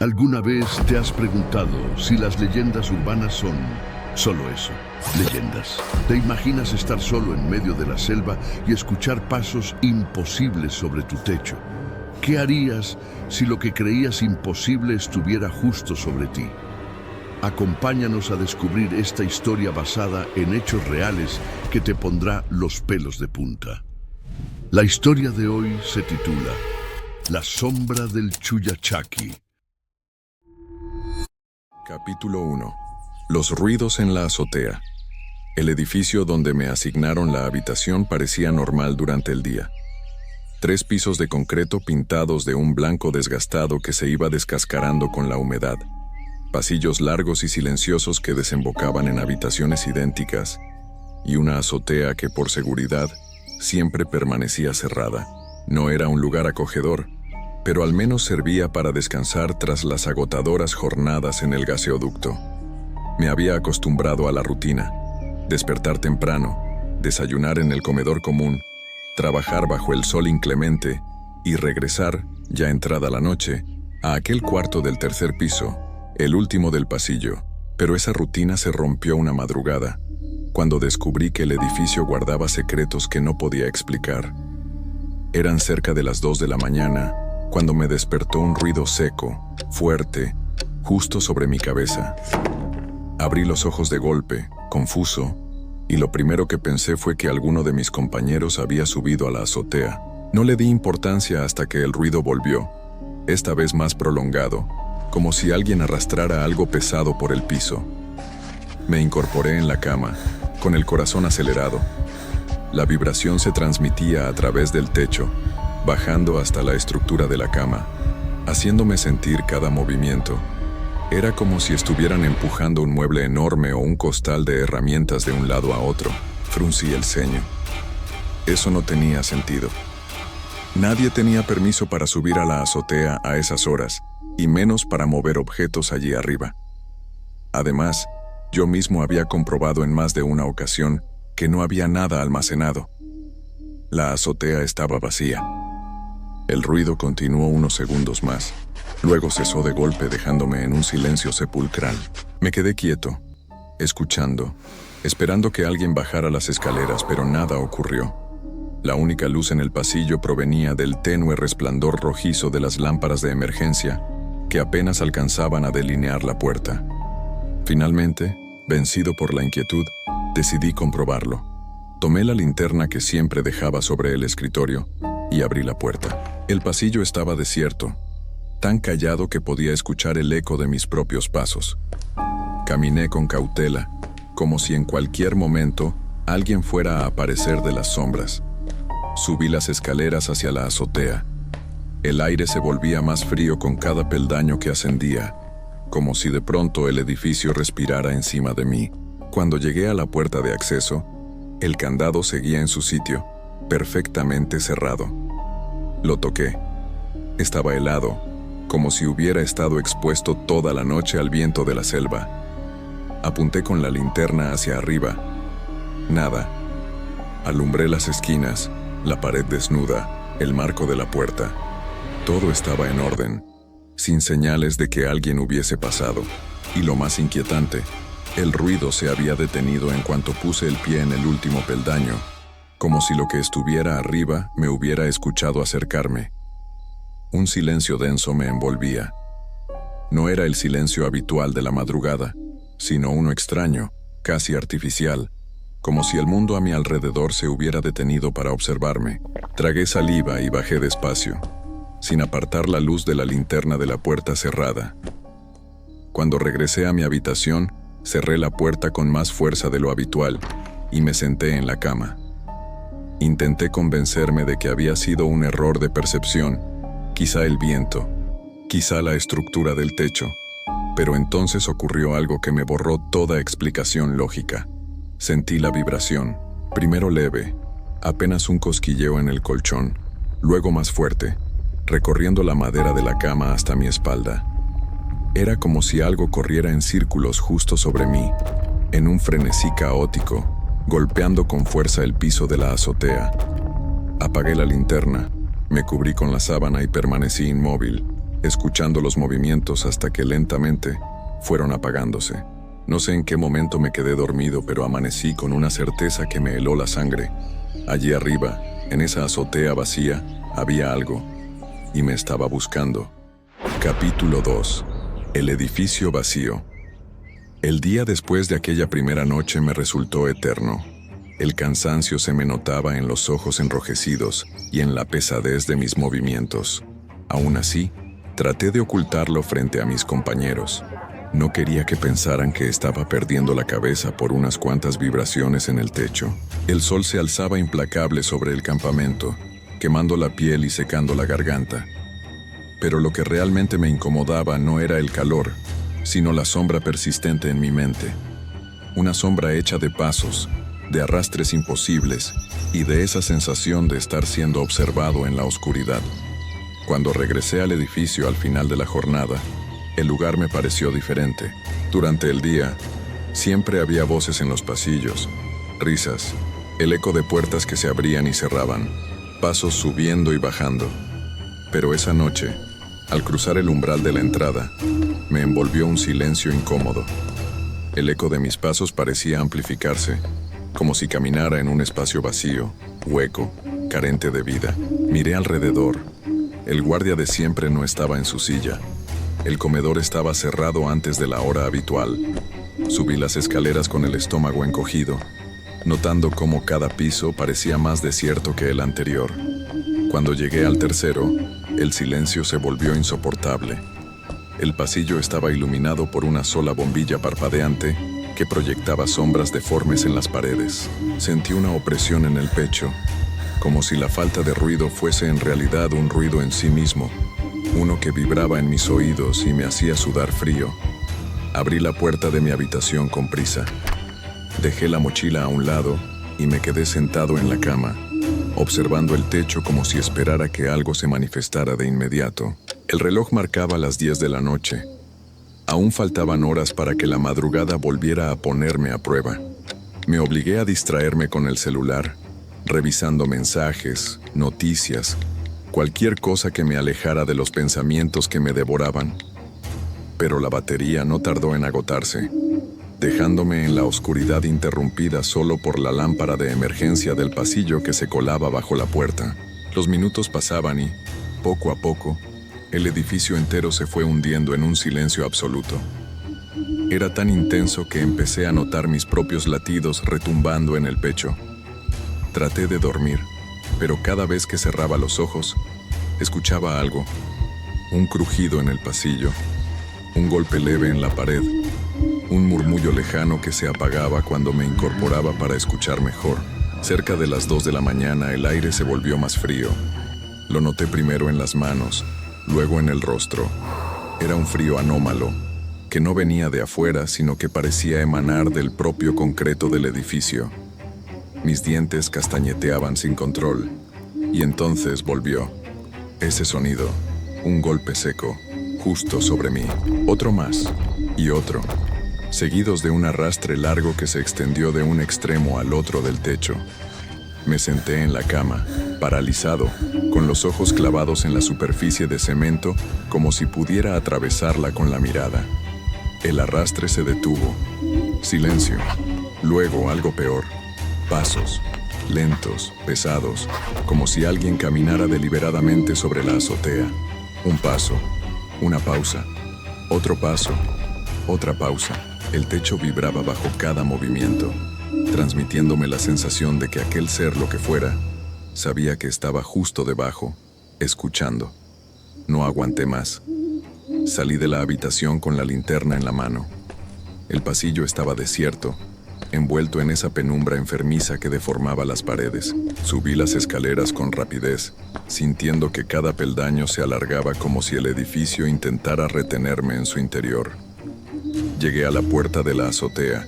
¿Alguna vez te has preguntado si las leyendas urbanas son solo eso, leyendas? ¿Te imaginas estar solo en medio de la selva y escuchar pasos imposibles sobre tu techo? ¿Qué harías si lo que creías imposible estuviera justo sobre ti? Acompáñanos a descubrir esta historia basada en hechos reales que te pondrá los pelos de punta. La historia de hoy se titula La sombra del Chuyachaki. Capítulo 1. Los ruidos en la azotea. El edificio donde me asignaron la habitación parecía normal durante el día. 3 pisos de concreto pintados de un blanco desgastado que se iba descascarando con la humedad. Pasillos largos y silenciosos que desembocaban en habitaciones idénticas. Y una azotea que, por seguridad, siempre permanecía cerrada. No era un lugar acogedor, pero al menos servía para descansar tras las agotadoras jornadas en el gaseoducto. Me había acostumbrado a la rutina: despertar temprano, desayunar en el comedor común, trabajar bajo el sol inclemente y regresar, ya entrada la noche, a aquel cuarto del 3er piso, el último del pasillo. Pero esa rutina se rompió una madrugada, cuando descubrí que el edificio guardaba secretos que no podía explicar. Eran cerca de las 2 de la mañana, cuando me despertó un ruido seco, fuerte, justo sobre mi cabeza. Abrí los ojos de golpe, confuso, y lo primero que pensé fue que alguno de mis compañeros había subido a la azotea. No le di importancia hasta que el ruido volvió, esta vez más prolongado, como si alguien arrastrara algo pesado por el piso. Me incorporé en la cama, con el corazón acelerado. La vibración se transmitía a través del techo, bajando hasta la estructura de la cama, haciéndome sentir cada movimiento. Era como si estuvieran empujando un mueble enorme o un costal de herramientas de un lado a otro. Fruncí el ceño. Eso no tenía sentido. Nadie tenía permiso para subir a la azotea a esas horas, y menos para mover objetos allí arriba. Además, yo mismo había comprobado en más de una ocasión que no había nada almacenado. La azotea estaba vacía. El ruido continuó unos segundos más. Luego cesó de golpe, dejándome en un silencio sepulcral. Me quedé quieto, escuchando, esperando que alguien bajara las escaleras, pero nada ocurrió. La única luz en el pasillo provenía del tenue resplandor rojizo de las lámparas de emergencia, que apenas alcanzaban a delinear la puerta. Finalmente, vencido por la inquietud, decidí comprobarlo. Tomé la linterna que siempre dejaba sobre el escritorio y abrí la puerta. El pasillo estaba desierto, tan callado que podía escuchar el eco de mis propios pasos. Caminé con cautela, como si en cualquier momento alguien fuera a aparecer de las sombras. Subí las escaleras hacia la azotea. El aire se volvía más frío con cada peldaño que ascendía, como si de pronto el edificio respirara encima de mí. Cuando llegué a la puerta de acceso, el candado seguía en su sitio, perfectamente cerrado. Lo toqué. Estaba helado, como si hubiera estado expuesto toda la noche al viento de la selva. Apunté con la linterna hacia arriba. Nada. Alumbré las esquinas, la pared desnuda, el marco de la puerta. Todo estaba en orden, sin señales de que alguien hubiese pasado. Y lo más inquietante, el ruido se había detenido en cuanto puse el pie en el último peldaño, como si lo que estuviera arriba me hubiera escuchado acercarme. Un silencio denso me envolvía. No era el silencio habitual de la madrugada, sino uno extraño, casi artificial, como si el mundo a mi alrededor se hubiera detenido para observarme. Tragué saliva y bajé despacio, sin apartar la luz de la linterna de la puerta cerrada. Cuando regresé a mi habitación, cerré la puerta con más fuerza de lo habitual y me senté en la cama. Intenté convencerme de que había sido un error de percepción, quizá el viento, quizá la estructura del techo, pero entonces ocurrió algo que me borró toda explicación lógica. Sentí la vibración, primero leve, apenas un cosquilleo en el colchón, luego más fuerte, recorriendo la madera de la cama hasta mi espalda. Era como si algo corriera en círculos justo sobre mí, en un frenesí caótico, golpeando con fuerza el piso de la azotea. Apagué la linterna, me cubrí con la sábana y permanecí inmóvil, escuchando los movimientos hasta que lentamente fueron apagándose. No sé en qué momento me quedé dormido, pero amanecí con una certeza que me heló la sangre. Allí arriba, en esa azotea vacía, había algo, y me estaba buscando. Capítulo 2. El edificio vacío. El día después de aquella primera noche me resultó eterno. El cansancio se me notaba en los ojos enrojecidos y en la pesadez de mis movimientos. Aún así, traté de ocultarlo frente a mis compañeros. No quería que pensaran que estaba perdiendo la cabeza por unas cuantas vibraciones en el techo. El sol se alzaba implacable sobre el campamento, quemando la piel y secando la garganta. Pero lo que realmente me incomodaba no era el calor, sino la sombra persistente en mi mente. Una sombra hecha de pasos, de arrastres imposibles y de esa sensación de estar siendo observado en la oscuridad. Cuando regresé al edificio al final de la jornada, el lugar me pareció diferente. Durante el día, siempre había voces en los pasillos, risas, el eco de puertas que se abrían y cerraban, pasos subiendo y bajando. Pero esa noche, al cruzar el umbral de la entrada, me envolvió un silencio incómodo. El eco de mis pasos parecía amplificarse, como si caminara en un espacio vacío, hueco, carente de vida. Miré alrededor. El guardia de siempre no estaba en su silla. El comedor estaba cerrado antes de la hora habitual. Subí las escaleras con el estómago encogido, notando cómo cada piso parecía más desierto que el anterior. Cuando llegué al tercero, el silencio se volvió insoportable. El pasillo estaba iluminado por una sola bombilla parpadeante que proyectaba sombras deformes en las paredes. Sentí una opresión en el pecho, como si la falta de ruido fuese en realidad un ruido en sí mismo, uno que vibraba en mis oídos y me hacía sudar frío. Abrí la puerta de mi habitación con prisa. Dejé la mochila a un lado y me quedé sentado en la cama, observando el techo como si esperara que algo se manifestara de inmediato. El reloj marcaba las 10 de la noche. Aún faltaban horas para que la madrugada volviera a ponerme a prueba. Me obligué a distraerme con el celular, revisando mensajes, noticias, cualquier cosa que me alejara de los pensamientos que me devoraban. Pero la batería no tardó en agotarse, dejándome en la oscuridad interrumpida solo por la lámpara de emergencia del pasillo que se colaba bajo la puerta. Los minutos pasaban y, poco a poco, el edificio entero se fue hundiendo en un silencio absoluto. Era tan intenso que empecé a notar mis propios latidos retumbando en el pecho. Traté de dormir, pero cada vez que cerraba los ojos, escuchaba algo. Un crujido en el pasillo, un golpe leve en la pared, un murmullo lejano que se apagaba cuando me incorporaba para escuchar mejor. Cerca de las 2 de la mañana el aire se volvió más frío. Lo noté primero en las manos, luego en el rostro. Era un frío anómalo, que no venía de afuera, sino que parecía emanar del propio concreto del edificio. Mis dientes castañeteaban sin control, y entonces volvió. Ese sonido, un golpe seco, justo sobre mí. Otro más, y otro, seguidos de un arrastre largo que se extendió de un extremo al otro del techo. Me senté en la cama, paralizado, con los ojos clavados en la superficie de cemento, como si pudiera atravesarla con la mirada. El arrastre se detuvo. Silencio. Luego algo peor. Pasos, lentos, pesados, como si alguien caminara deliberadamente sobre la azotea. Un paso, una pausa, otro paso, otra pausa. El techo vibraba bajo cada movimiento, transmitiéndome la sensación de que aquel ser, lo que fuera, sabía que estaba justo debajo, escuchando. No aguanté más. Salí de la habitación con la linterna en la mano. El pasillo estaba desierto, envuelto en esa penumbra enfermiza que deformaba las paredes. Subí las escaleras con rapidez, sintiendo que cada peldaño se alargaba como si el edificio intentara retenerme en su interior. Llegué a la puerta de la azotea.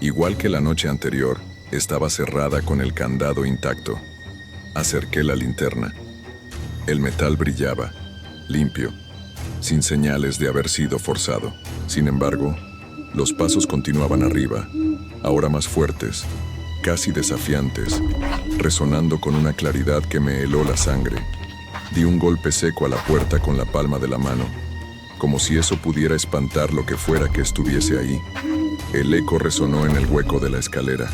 Igual que la noche anterior, estaba cerrada con el candado intacto. Acerqué la linterna. El metal brillaba, limpio, sin señales de haber sido forzado. Sin embargo, los pasos continuaban arriba, ahora más fuertes, casi desafiantes, resonando con una claridad que me heló la sangre. Di un golpe seco a la puerta con la palma de la mano, como si eso pudiera espantar lo que fuera que estuviese ahí. El eco resonó en el hueco de la escalera,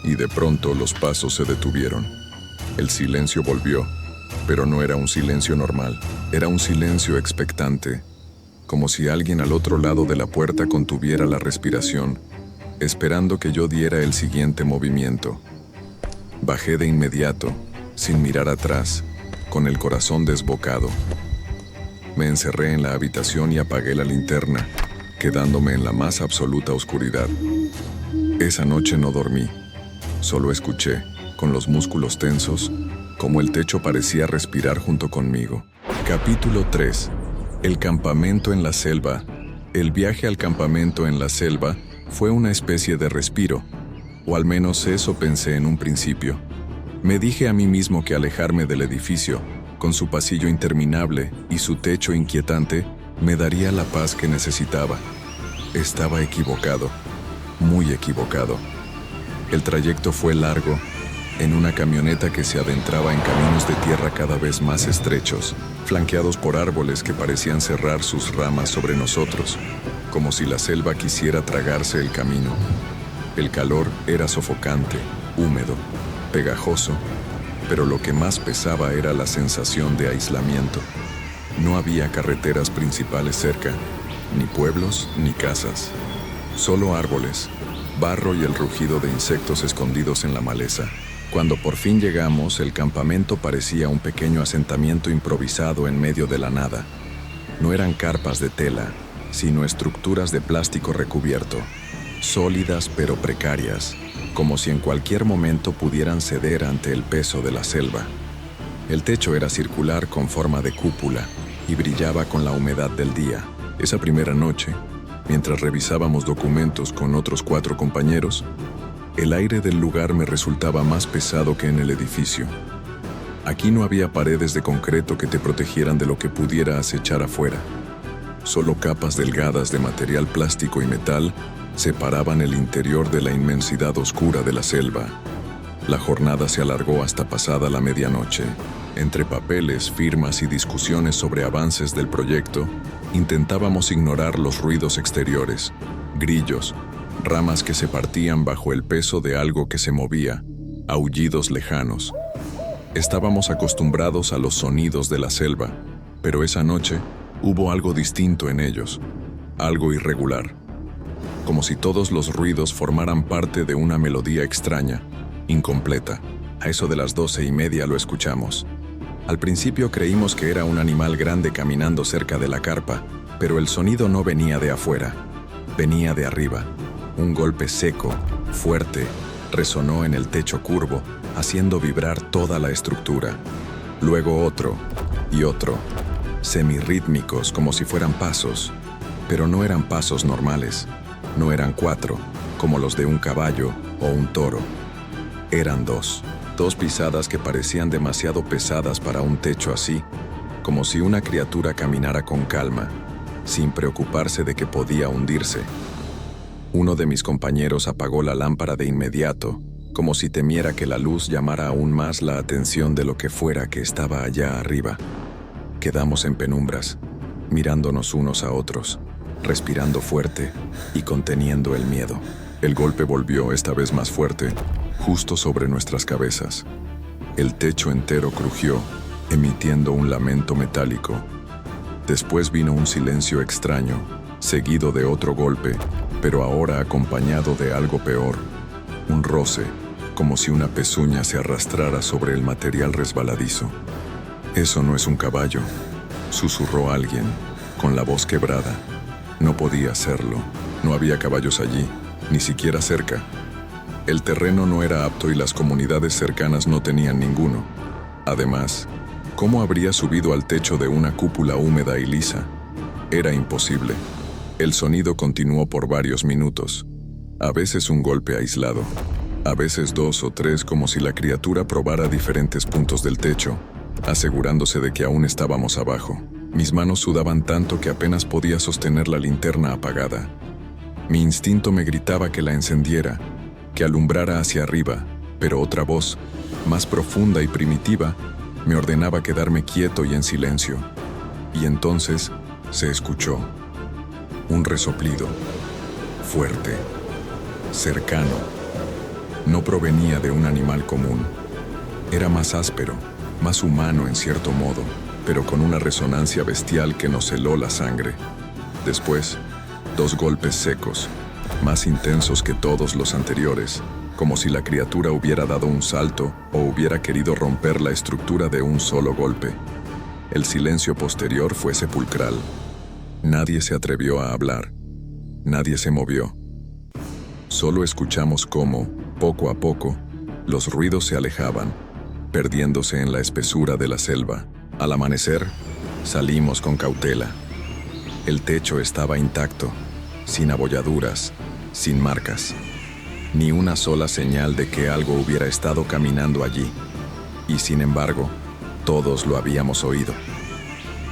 y de pronto los pasos se detuvieron. El silencio volvió, pero no era un silencio normal, era un silencio expectante, como si alguien al otro lado de la puerta contuviera la respiración, esperando que yo diera el siguiente movimiento. Bajé de inmediato, sin mirar atrás, con el corazón desbocado. Me encerré en la habitación y apagué la linterna, quedándome en la más absoluta oscuridad. Esa noche no dormí, solo escuché, con los músculos tensos, como el techo parecía respirar junto conmigo. Capítulo 3. El campamento en la selva. El viaje al campamento en la selva fue una especie de respiro, o al menos eso pensé en un principio. Me dije a mí mismo que alejarme del edificio, con su pasillo interminable y su techo inquietante, me daría la paz que necesitaba. Estaba equivocado, muy equivocado. El trayecto fue largo, en una camioneta que se adentraba en caminos de tierra cada vez más estrechos, flanqueados por árboles que parecían cerrar sus ramas sobre nosotros, como si la selva quisiera tragarse el camino. El calor era sofocante, húmedo, pegajoso, pero lo que más pesaba era la sensación de aislamiento. No había carreteras principales cerca, ni pueblos ni casas. Solo árboles, barro y el rugido de insectos escondidos en la maleza. Cuando por fin llegamos, el campamento parecía un pequeño asentamiento improvisado en medio de la nada. No eran carpas de tela, sino estructuras de plástico recubierto, sólidas pero precarias, como si en cualquier momento pudieran ceder ante el peso de la selva. El techo era circular con forma de cúpula y brillaba con la humedad del día. Esa primera noche, mientras revisábamos documentos con otros 4 compañeros, el aire del lugar me resultaba más pesado que en el edificio. Aquí no había paredes de concreto que te protegieran de lo que pudiera acechar afuera. Solo capas delgadas de material plástico y metal separaban el interior de la inmensidad oscura de la selva. La jornada se alargó hasta pasada la medianoche. Entre papeles, firmas y discusiones sobre avances del proyecto, intentábamos ignorar los ruidos exteriores, grillos, ramas que se partían bajo el peso de algo que se movía, aullidos lejanos. Estábamos acostumbrados a los sonidos de la selva, pero esa noche hubo algo distinto en ellos, algo irregular, como si todos los ruidos formaran parte de una melodía extraña, incompleta. A eso de las 12:30 lo escuchamos. Al principio creímos que era un animal grande caminando cerca de la carpa, pero el sonido no venía de afuera, venía de arriba. Un golpe seco, fuerte, resonó en el techo curvo, haciendo vibrar toda la estructura. Luego otro y otro, semirrítmicos como si fueran pasos, pero no eran pasos normales, no eran 4, como los de un caballo o un toro. Eran 2 pisadas que parecían demasiado pesadas para un techo así, como si una criatura caminara con calma, sin preocuparse de que podía hundirse. Uno de mis compañeros apagó la lámpara de inmediato, como si temiera que la luz llamara aún más la atención de lo que fuera que estaba allá arriba. Quedamos en penumbras, mirándonos unos a otros, respirando fuerte y conteniendo el miedo. El golpe volvió, esta vez más fuerte, justo sobre nuestras cabezas. El techo entero crujió, emitiendo un lamento metálico. Después vino un silencio extraño, seguido de otro golpe, pero ahora acompañado de algo peor, un roce, como si una pezuña se arrastrara sobre el material resbaladizo. «Eso no es un caballo», susurró alguien, con la voz quebrada. No podía serlo, no había caballos allí, ni siquiera cerca. El terreno no era apto y las comunidades cercanas no tenían ninguno. Además, ¿cómo habría subido al techo de una cúpula húmeda y lisa? Era imposible. El sonido continuó por varios minutos. A veces un golpe aislado, a veces 2 o 3 como si la criatura probara diferentes puntos del techo, asegurándose de que aún estábamos abajo. Mis manos sudaban tanto que apenas podía sostener la linterna apagada. Mi instinto me gritaba que la encendiera, que alumbrara hacia arriba, pero otra voz, más profunda y primitiva, Me ordenaba quedarme quieto y en silencio. Y entonces se escuchó un resoplido, fuerte, cercano. No provenía de un animal común. Era más áspero, más humano en cierto modo, pero con una resonancia bestial que nos heló la sangre. Después, 2 golpes secos, más intensos que todos los anteriores, como si la criatura hubiera dado un salto o hubiera querido romper la estructura de un solo golpe. El silencio posterior fue sepulcral. Nadie se atrevió a hablar. Nadie se movió. Solo escuchamos cómo, poco a poco, los ruidos se alejaban, perdiéndose en la espesura de la selva. Al amanecer, salimos con cautela. El techo estaba intacto, sin abolladuras, sin marcas. Ni una sola señal de que algo hubiera estado caminando allí. Y sin embargo, todos lo habíamos oído.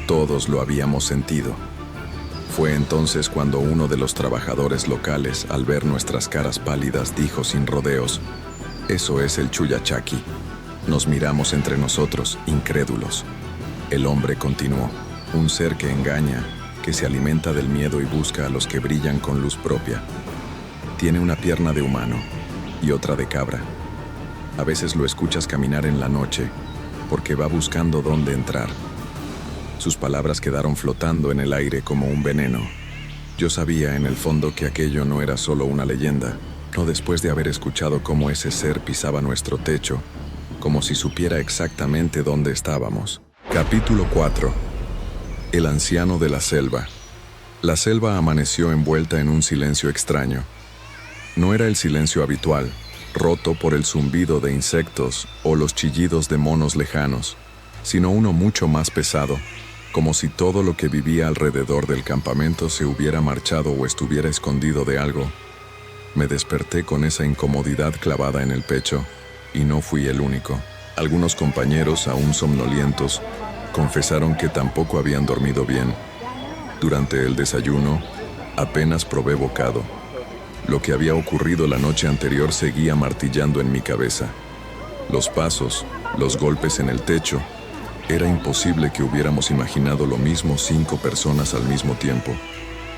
Todos lo habíamos sentido. Fue entonces cuando uno de los trabajadores locales, al ver nuestras caras pálidas, dijo sin rodeos: «Eso es el Chuyachaki». Nos miramos entre nosotros, incrédulos. El hombre continuó: «Un ser que engaña, que se alimenta del miedo y busca a los que brillan con luz propia. Tiene una pierna de humano y otra de cabra. A veces lo escuchas caminar en la noche, porque va buscando dónde entrar». Sus palabras quedaron flotando en el aire como un veneno. Yo sabía en el fondo que aquello no era solo una leyenda, no después de haber escuchado cómo ese ser pisaba nuestro techo, como si supiera exactamente dónde estábamos. Capítulo 4. El anciano de la selva. La selva amaneció envuelta en un silencio extraño. No era el silencio habitual, roto por el zumbido de insectos o los chillidos de monos lejanos, sino uno mucho más pesado, como si todo lo que vivía alrededor del campamento se hubiera marchado o estuviera escondido de algo. Me desperté con esa incomodidad clavada en el pecho, y no fui el único. Algunos compañeros, aún somnolientos, confesaron que tampoco habían dormido bien. Durante el desayuno, apenas probé bocado. Lo que había ocurrido la noche anterior seguía martillando en mi cabeza. Los pasos, los golpes en el techo. Era imposible que hubiéramos imaginado lo mismo 5 personas al mismo tiempo.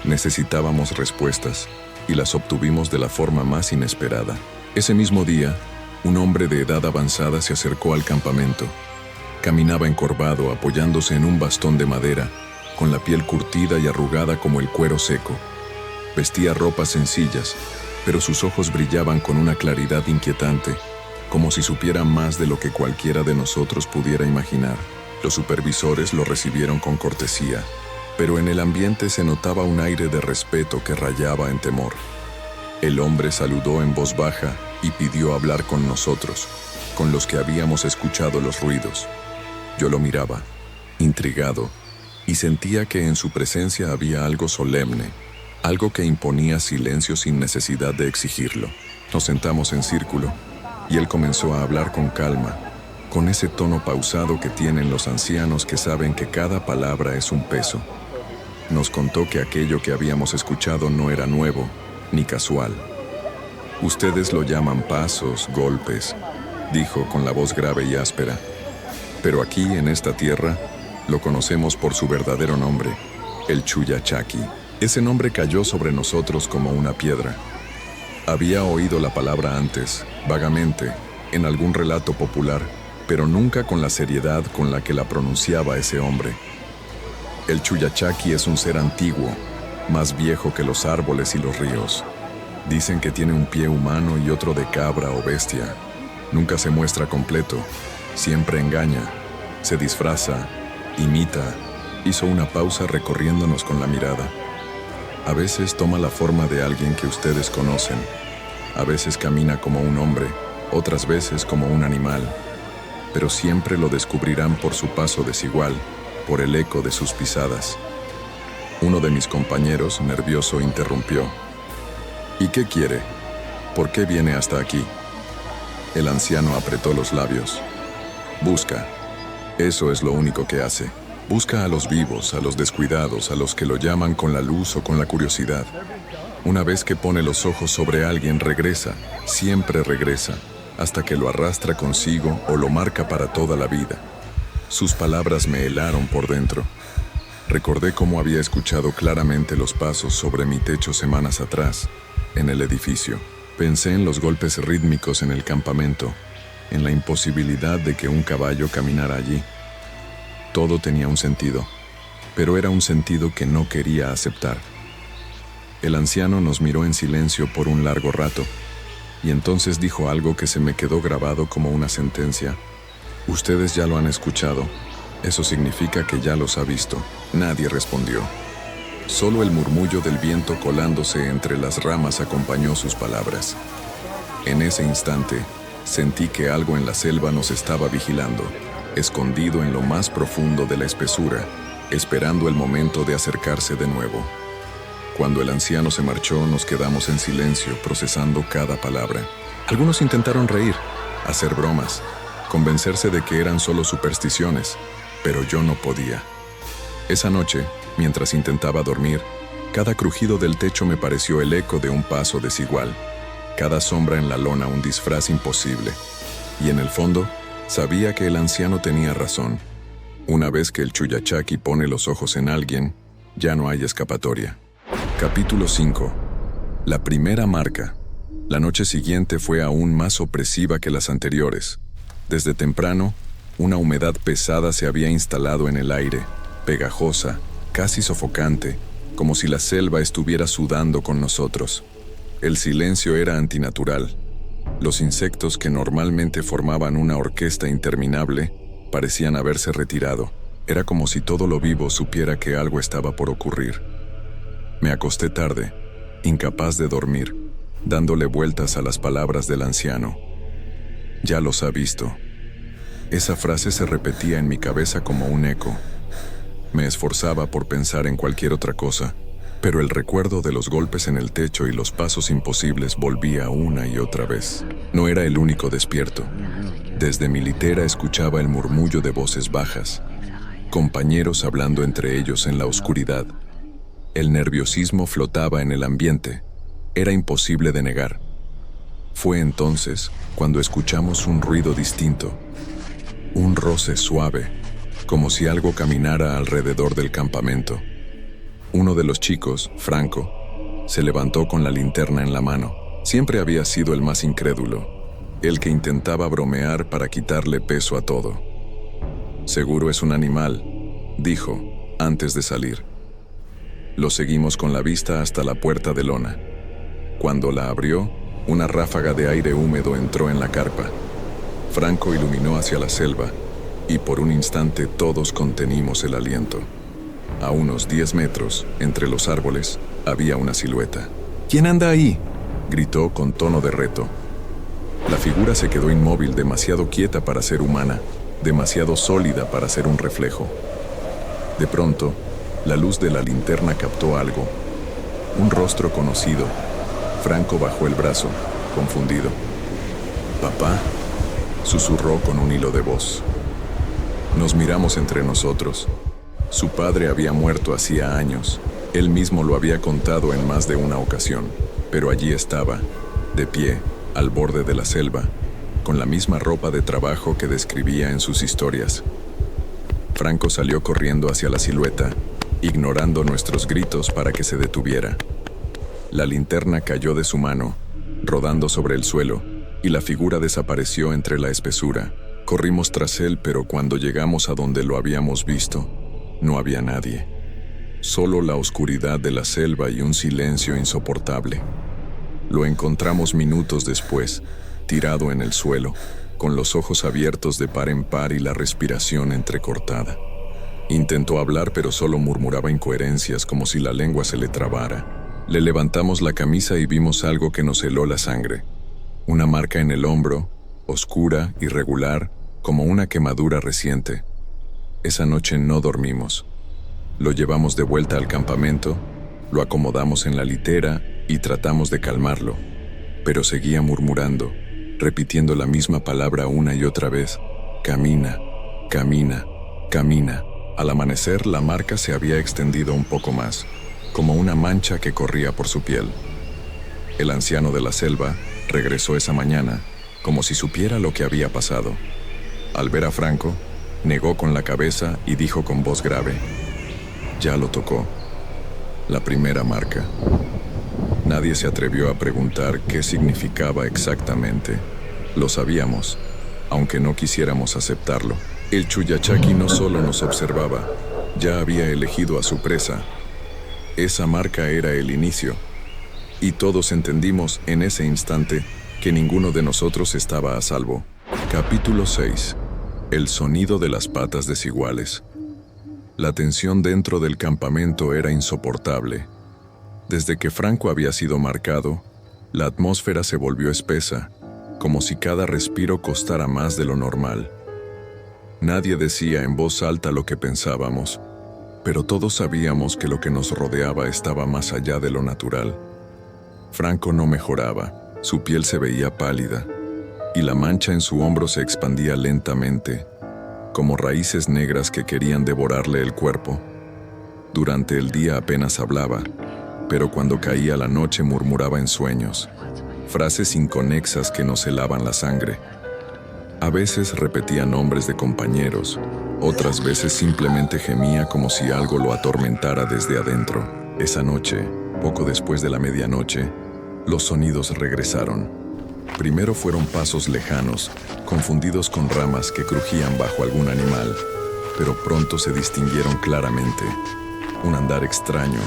Necesitábamos respuestas, y las obtuvimos de la forma más inesperada. Ese mismo día, un hombre de edad avanzada se acercó al campamento. Caminaba encorvado, apoyándose en un bastón de madera, con la piel curtida y arrugada como el cuero seco. Vestía ropas sencillas, pero sus ojos brillaban con una claridad inquietante, como si supiera más de lo que cualquiera de nosotros pudiera imaginar. Los supervisores lo recibieron con cortesía, pero en el ambiente se notaba un aire de respeto que rayaba en temor. El hombre saludó en voz baja y pidió hablar con nosotros, con los que habíamos escuchado los ruidos. Yo lo miraba, intrigado, y sentía que en su presencia había algo solemne, algo que imponía silencio sin necesidad de exigirlo. Nos sentamos en círculo, y él comenzó a hablar con calma, con ese tono pausado que tienen los ancianos que saben que cada palabra es un peso. Nos contó que aquello que habíamos escuchado no era nuevo, ni casual. «Ustedes lo llaman pasos, golpes», dijo con la voz grave y áspera. «Pero aquí, en esta tierra, lo conocemos por su verdadero nombre, el Chuyachaki». Ese nombre cayó sobre nosotros como una piedra. Había oído la palabra antes, vagamente, en algún relato popular, pero nunca con la seriedad con la que la pronunciaba ese hombre. El Chuyachaki es un ser antiguo, más viejo que los árboles y los ríos. Dicen que tiene un pie humano y otro de cabra o bestia. Nunca se muestra completo, siempre engaña, se disfraza, imita. Hizo una pausa recorriéndonos con la mirada. A veces toma la forma de alguien que ustedes conocen. A veces camina como un hombre, otras veces como un animal. Pero siempre lo descubrirán por su paso desigual, por el eco de sus pisadas. Uno de mis compañeros, nervioso, interrumpió. «¿Y qué quiere? ¿Por qué viene hasta aquí?» El anciano apretó los labios. «Busca. Eso es lo único que hace. Busca a los vivos, a los descuidados, a los que lo llaman con la luz o con la curiosidad. Una vez que pone los ojos sobre alguien, regresa, siempre regresa, hasta que lo arrastra consigo o lo marca para toda la vida. Sus palabras me helaron por dentro. Recordé cómo había escuchado claramente los pasos sobre mi techo semanas atrás, en el edificio. Pensé en los golpes rítmicos en el campamento, en la imposibilidad de que un caballo caminara allí. Todo tenía un sentido, pero era un sentido que no quería aceptar. El anciano nos miró en silencio por un largo rato, y entonces dijo algo que se me quedó grabado como una sentencia. Ustedes ya lo han escuchado. Eso significa que ya los ha visto. Nadie respondió. Solo el murmullo del viento colándose entre las ramas acompañó sus palabras. En ese instante, sentí que algo en la selva nos estaba vigilando, escondido en lo más profundo de la espesura, esperando el momento de acercarse de nuevo. Cuando el anciano se marchó, nos quedamos en silencio, procesando cada palabra. Algunos intentaron reír, hacer bromas, convencerse de que eran solo supersticiones, pero yo no podía. Esa noche, mientras intentaba dormir, cada crujido del techo me pareció el eco de un paso desigual, cada sombra en la lona un disfraz imposible, y en el fondo, sabía que el anciano tenía razón. Una vez que el Chuyachaki pone los ojos en alguien, ya no hay escapatoria. Capítulo 5. La primera marca. La noche siguiente fue aún más opresiva que las anteriores. Desde temprano, una humedad pesada se había instalado en el aire, pegajosa, casi sofocante, como si la selva estuviera sudando con nosotros. El silencio era antinatural. Los insectos que normalmente formaban una orquesta interminable parecían haberse retirado. Era como si todo lo vivo supiera que algo estaba por ocurrir. Me acosté tarde, incapaz de dormir, dándole vueltas a las palabras del anciano. Ya los ha visto. Esa frase se repetía en mi cabeza como un eco. Me esforzaba por pensar en cualquier otra cosa, pero el recuerdo de los golpes en el techo y los pasos imposibles volvía una y otra vez. No era el único despierto. Desde mi litera escuchaba el murmullo de voces bajas, compañeros hablando entre ellos en la oscuridad. El nerviosismo flotaba en el ambiente. Era imposible de negar. Fue entonces cuando escuchamos un ruido distinto, un roce suave, como si algo caminara alrededor del campamento. Uno de los chicos, Franco, se levantó con la linterna en la mano. Siempre había sido el más incrédulo, el que intentaba bromear para quitarle peso a todo. «Seguro es un animal», dijo, antes de salir. Lo seguimos con la vista hasta la puerta de lona. Cuando la abrió, una ráfaga de aire húmedo entró en la carpa. Franco iluminó hacia la selva, y por un instante todos contenimos el aliento. A unos 10 metros, entre los árboles, había una silueta. «¿Quién anda ahí?», gritó con tono de reto. La figura se quedó inmóvil, demasiado quieta para ser humana, demasiado sólida para ser un reflejo. De pronto, la luz de la linterna captó algo. Un rostro conocido. Franco bajó el brazo, confundido. «¿Papá?», susurró con un hilo de voz. Nos miramos entre nosotros. Su padre había muerto hacía años. Él mismo lo había contado en más de una ocasión. Pero allí estaba, de pie, al borde de la selva, con la misma ropa de trabajo que describía en sus historias. Franco salió corriendo hacia la silueta, ignorando nuestros gritos para que se detuviera. La linterna cayó de su mano, rodando sobre el suelo, y la figura desapareció entre la espesura. Corrimos tras él, pero cuando llegamos a donde lo habíamos visto, no había nadie. Solo la oscuridad de la selva y un silencio insoportable. Lo encontramos minutos después, tirado en el suelo, con los ojos abiertos de par en par y la respiración entrecortada. Intentó hablar, pero solo murmuraba incoherencias como si la lengua se le trabara. Le levantamos la camisa y vimos algo que nos heló la sangre. Una marca en el hombro, oscura, irregular, como una quemadura reciente. Esa noche no dormimos. Lo llevamos de vuelta al campamento, lo acomodamos en la litera y tratamos de calmarlo, pero seguía murmurando, repitiendo la misma palabra una y otra vez. «Camina, camina, camina». Al amanecer, la marca se había extendido un poco más, como una mancha que corría por su piel. El anciano de la selva regresó esa mañana, como si supiera lo que había pasado. Al ver a Franco, Negó con la cabeza y dijo con voz grave: ya lo tocó. La primera marca. Nadie se atrevió a preguntar qué significaba exactamente. Lo sabíamos, aunque no quisiéramos aceptarlo. El Chuyachaki no solo nos observaba, ya había elegido a su presa. Esa marca era el inicio, y todos entendimos en ese instante que ninguno de nosotros estaba a salvo. Capítulo 6. El sonido de las patas desiguales. La tensión dentro del campamento era insoportable. Desde que Franco había sido marcado, la atmósfera se volvió espesa, como si cada respiro costara más de lo normal. Nadie decía en voz alta lo que pensábamos, pero todos sabíamos que lo que nos rodeaba estaba más allá de lo natural. Franco no mejoraba, su piel se veía pálida, y la mancha en su hombro se expandía lentamente, como raíces negras que querían devorarle el cuerpo. Durante el día apenas hablaba, pero cuando caía la noche murmuraba en sueños, frases inconexas que nos helaban la sangre. A veces repetía nombres de compañeros, otras veces simplemente gemía como si algo lo atormentara desde adentro. Esa noche, poco después de la medianoche, los sonidos regresaron. Primero fueron pasos lejanos, confundidos con ramas que crujían bajo algún animal, pero pronto se distinguieron claramente. Un andar extraño,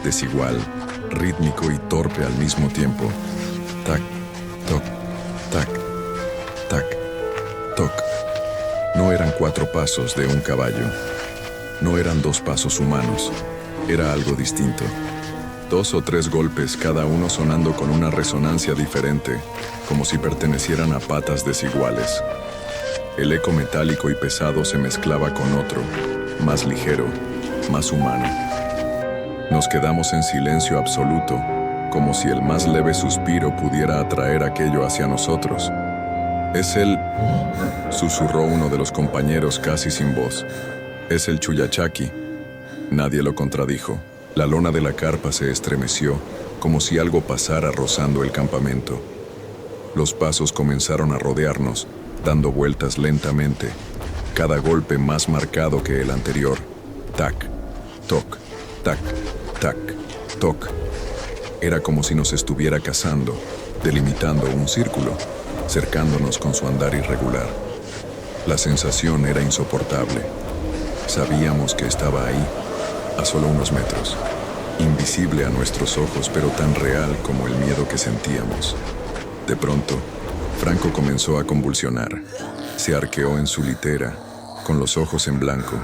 desigual, rítmico y torpe al mismo tiempo. Tac, toc, tac, tac, toc. No eran 4 pasos de un caballo. No eran 2 pasos humanos. Era algo distinto. 2 o 3 golpes, cada uno sonando con una resonancia diferente, como si pertenecieran a patas desiguales. El eco metálico y pesado se mezclaba con otro, más ligero, más humano. Nos quedamos en silencio absoluto, como si el más leve suspiro pudiera atraer aquello hacia nosotros. «Es él», susurró uno de los compañeros casi sin voz. «Es el Chuyachaki». Nadie lo contradijo. La lona de la carpa se estremeció, como si algo pasara rozando el campamento. Los pasos comenzaron a rodearnos, dando vueltas lentamente, cada golpe más marcado que el anterior. Tac, toc, tac, tac, toc. Era como si nos estuviera cazando, delimitando un círculo, cercándonos con su andar irregular. La sensación era insoportable. Sabíamos que estaba ahí, a solo unos metros, invisible a nuestros ojos, pero tan real como el miedo que sentíamos. De pronto, Franco comenzó a convulsionar. Se arqueó en su litera, con los ojos en blanco,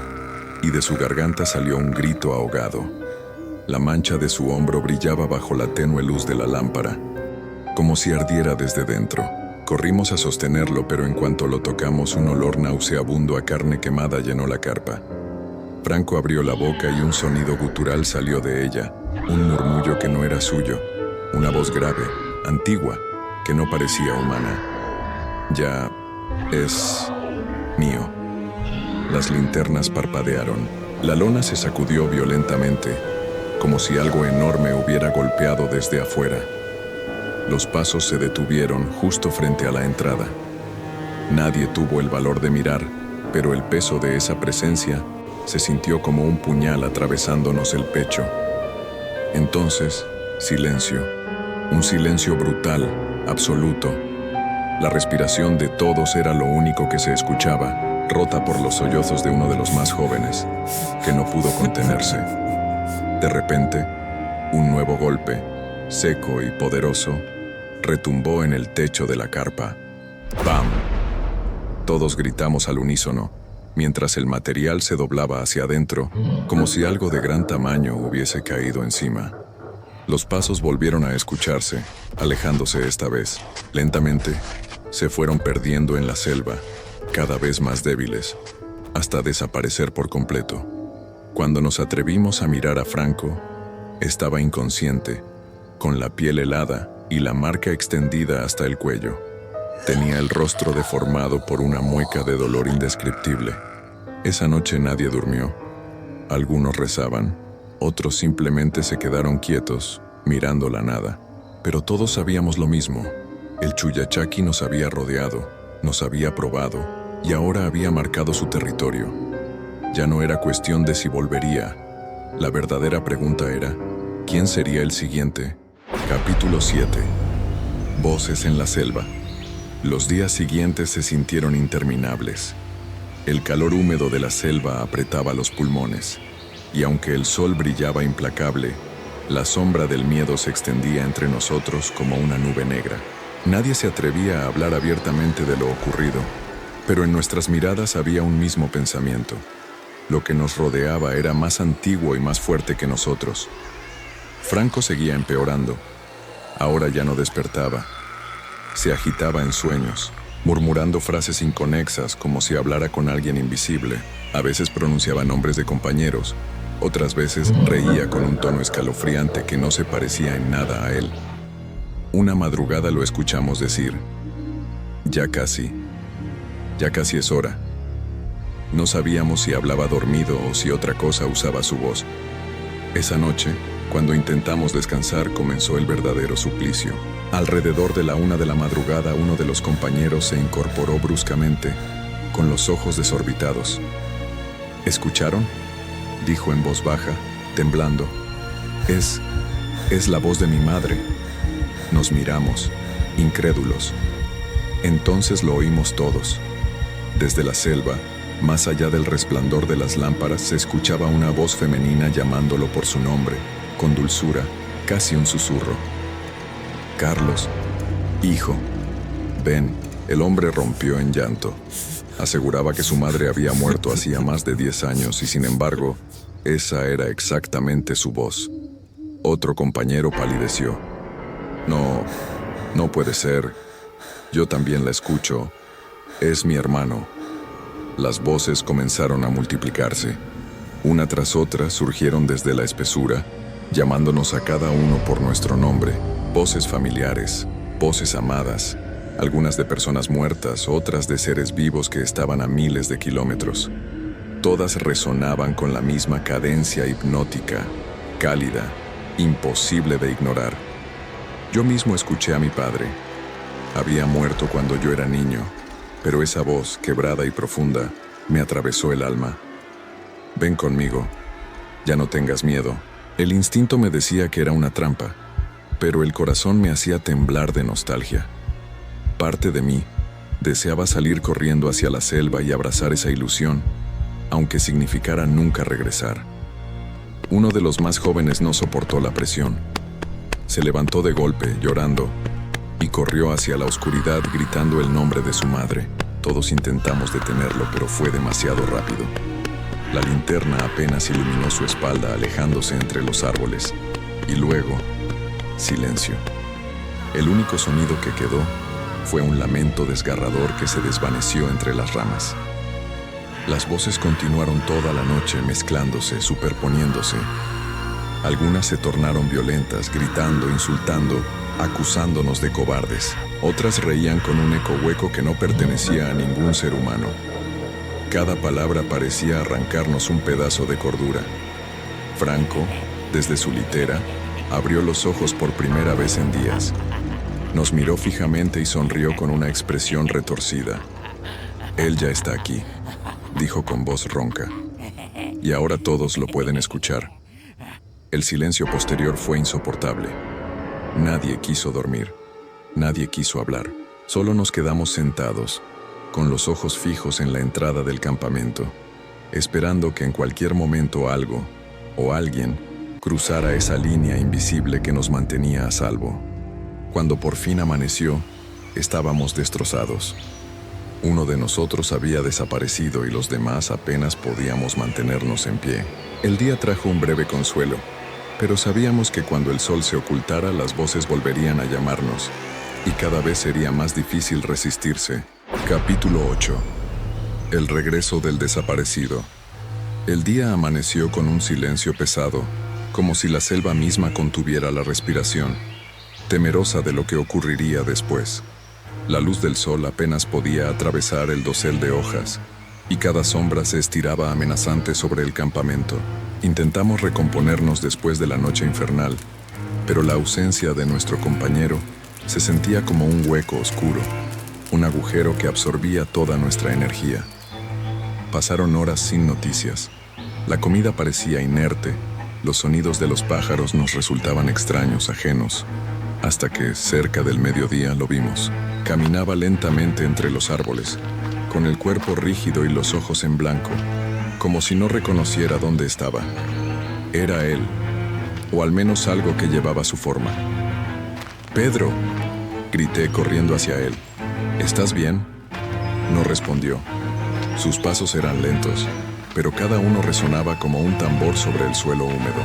y de su garganta salió un grito ahogado. La mancha de su hombro brillaba bajo la tenue luz de la lámpara, como si ardiera desde dentro. Corrimos a sostenerlo, pero en cuanto lo tocamos, un olor nauseabundo a carne quemada llenó la carpa. Franco abrió la boca y un sonido gutural salió de ella, un murmullo que no era suyo, una voz grave, antigua, que no parecía humana. «Ya es mío». Las linternas parpadearon. La lona se sacudió violentamente, como si algo enorme hubiera golpeado desde afuera. Los pasos se detuvieron justo frente a la entrada. Nadie tuvo el valor de mirar, pero el peso de esa presencia se sintió como un puñal atravesándonos el pecho. Entonces, silencio. Un silencio brutal, absoluto. La respiración de todos era lo único que se escuchaba, rota por los sollozos de uno de los más jóvenes, que no pudo contenerse. De repente, un nuevo golpe, seco y poderoso, retumbó en el techo de la carpa. ¡Bam! Todos gritamos al unísono, mientras el material se doblaba hacia adentro, como si algo de gran tamaño hubiese caído encima. Los pasos volvieron a escucharse, alejándose esta vez. Lentamente, se fueron perdiendo en la selva, cada vez más débiles, hasta desaparecer por completo. Cuando nos atrevimos a mirar a Franco, estaba inconsciente, con la piel helada y la marca extendida hasta el cuello. Tenía el rostro deformado por una mueca de dolor indescriptible. Esa noche nadie durmió. Algunos rezaban, otros simplemente se quedaron quietos, mirando la nada. Pero todos sabíamos lo mismo. El Chuyachaki nos había rodeado, nos había probado, y ahora había marcado su territorio. Ya no era cuestión de si volvería. La verdadera pregunta era, ¿quién sería el siguiente? Capítulo 7. Voces en la selva. Los días siguientes se sintieron interminables. El calor húmedo de la selva apretaba los pulmones, y aunque el sol brillaba implacable, la sombra del miedo se extendía entre nosotros como una nube negra. Nadie se atrevía a hablar abiertamente de lo ocurrido, pero en nuestras miradas había un mismo pensamiento. Lo que nos rodeaba era más antiguo y más fuerte que nosotros. Franco seguía empeorando. Ahora ya no despertaba. Se agitaba en sueños, murmurando frases inconexas como si hablara con alguien invisible. A veces pronunciaba nombres de compañeros, otras veces reía con un tono escalofriante que no se parecía en nada a él. Una madrugada lo escuchamos decir, ya casi es hora. No sabíamos si hablaba dormido o si otra cosa usaba su voz. Esa noche, cuando intentamos descansar, comenzó el verdadero suplicio. Alrededor de la 1 de la madrugada, uno de los compañeros se incorporó bruscamente, con los ojos desorbitados. ¿Escucharon?, dijo en voz baja, temblando. Es la voz de mi madre. Nos miramos, incrédulos. Entonces lo oímos todos. Desde la selva, más allá del resplandor de las lámparas, se escuchaba una voz femenina llamándolo por su nombre, con dulzura, casi un susurro. Carlos, hijo, ven. El hombre rompió en llanto. Aseguraba que su madre había muerto hacía más de 10 años y sin embargo, esa era exactamente su voz. Otro compañero palideció. No puede ser. Yo también la escucho. Es mi hermano. Las voces comenzaron a multiplicarse. Una tras otra surgieron desde la espesura, llamándonos a cada uno por nuestro nombre. Voces familiares, voces amadas, algunas de personas muertas, otras de seres vivos que estaban a miles de kilómetros. Todas resonaban con la misma cadencia hipnótica, cálida, imposible de ignorar. Yo mismo escuché a mi padre. Había muerto cuando yo era niño, pero esa voz, quebrada y profunda, me atravesó el alma. Ven conmigo, ya no tengas miedo. El instinto me decía que era una trampa, pero el corazón me hacía temblar de nostalgia. Parte de mí deseaba salir corriendo hacia la selva y abrazar esa ilusión, aunque significara nunca regresar. Uno de los más jóvenes no soportó la presión. Se levantó de golpe, llorando, y corrió hacia la oscuridad gritando el nombre de su madre. Todos intentamos detenerlo, pero fue demasiado rápido. La linterna apenas iluminó su espalda alejándose entre los árboles. Y luego, silencio. El único sonido que quedó fue un lamento desgarrador que se desvaneció entre las ramas. Las voces continuaron toda la noche mezclándose, superponiéndose. Algunas se tornaron violentas, gritando, insultando, acusándonos de cobardes. Otras reían con un eco hueco que no pertenecía a ningún ser humano. Cada palabra parecía arrancarnos un pedazo de cordura. Franco, desde su litera, abrió los ojos por primera vez en días. Nos miró fijamente y sonrió con una expresión retorcida. Él ya está aquí, dijo con voz ronca. Y ahora todos lo pueden escuchar. El silencio posterior fue insoportable. Nadie quiso dormir. Nadie quiso hablar. Solo nos quedamos sentados, con los ojos fijos en la entrada del campamento, esperando que en cualquier momento algo o alguien cruzara esa línea invisible que nos mantenía a salvo. Cuando por fin amaneció, estábamos destrozados. Uno de nosotros había desaparecido y los demás apenas podíamos mantenernos en pie. El día trajo un breve consuelo, pero sabíamos que cuando el sol se ocultara, las voces volverían a llamarnos, y cada vez sería más difícil resistirse. Capítulo 8. El regreso del desaparecido. El día amaneció con un silencio pesado, como si la selva misma contuviera la respiración, temerosa de lo que ocurriría después. La luz del sol apenas podía atravesar el dosel de hojas, y cada sombra se estiraba amenazante sobre el campamento. Intentamos recomponernos después de la noche infernal, pero la ausencia de nuestro compañero se sentía como un hueco oscuro. un agujero que absorbía toda nuestra energía. Pasaron horas sin noticias. La comida parecía inerte, los sonidos de los pájaros nos resultaban extraños, ajenos, hasta que, cerca del mediodía, lo vimos. Caminaba lentamente entre los árboles, con el cuerpo rígido y los ojos en blanco, como si no reconociera dónde estaba. Era él, o al menos algo que llevaba su forma. «¡Pedro!», grité corriendo hacia él. «¿Estás bien?». No respondió. Sus pasos eran lentos, pero cada uno resonaba como un tambor sobre el suelo húmedo.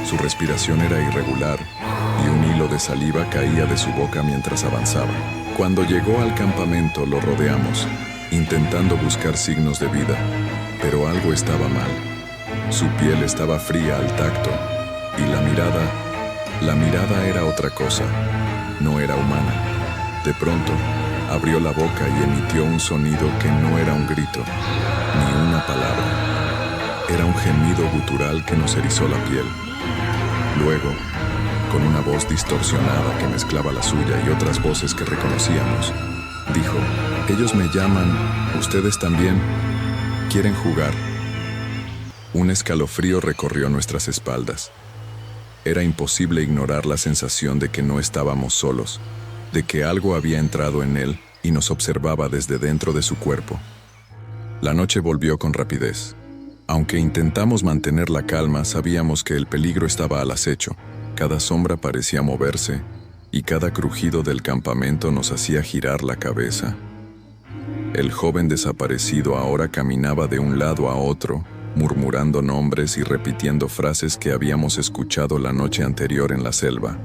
Su respiración era irregular y un hilo de saliva caía de su boca mientras avanzaba. Cuando llegó al campamento lo rodeamos, intentando buscar signos de vida, pero algo estaba mal. Su piel estaba fría al tacto y la mirada era otra cosa, no era humana. De pronto, abrió la boca y emitió un sonido que no era un grito, ni una palabra. Era un gemido gutural que nos erizó la piel. Luego, con una voz distorsionada que mezclaba la suya y otras voces que reconocíamos, dijo: «Ellos me llaman, ustedes también. ¿Quieren jugar?». Un escalofrío recorrió nuestras espaldas. Era imposible ignorar la sensación de que no estábamos solos, de que algo había entrado en él y nos observaba desde dentro de su cuerpo. La noche volvió con rapidez. Aunque intentamos mantener la calma, sabíamos que el peligro estaba al acecho. Cada sombra parecía moverse y cada crujido del campamento nos hacía girar la cabeza. El joven desaparecido ahora caminaba de un lado a otro, murmurando nombres y repitiendo frases que habíamos escuchado la noche anterior en la selva.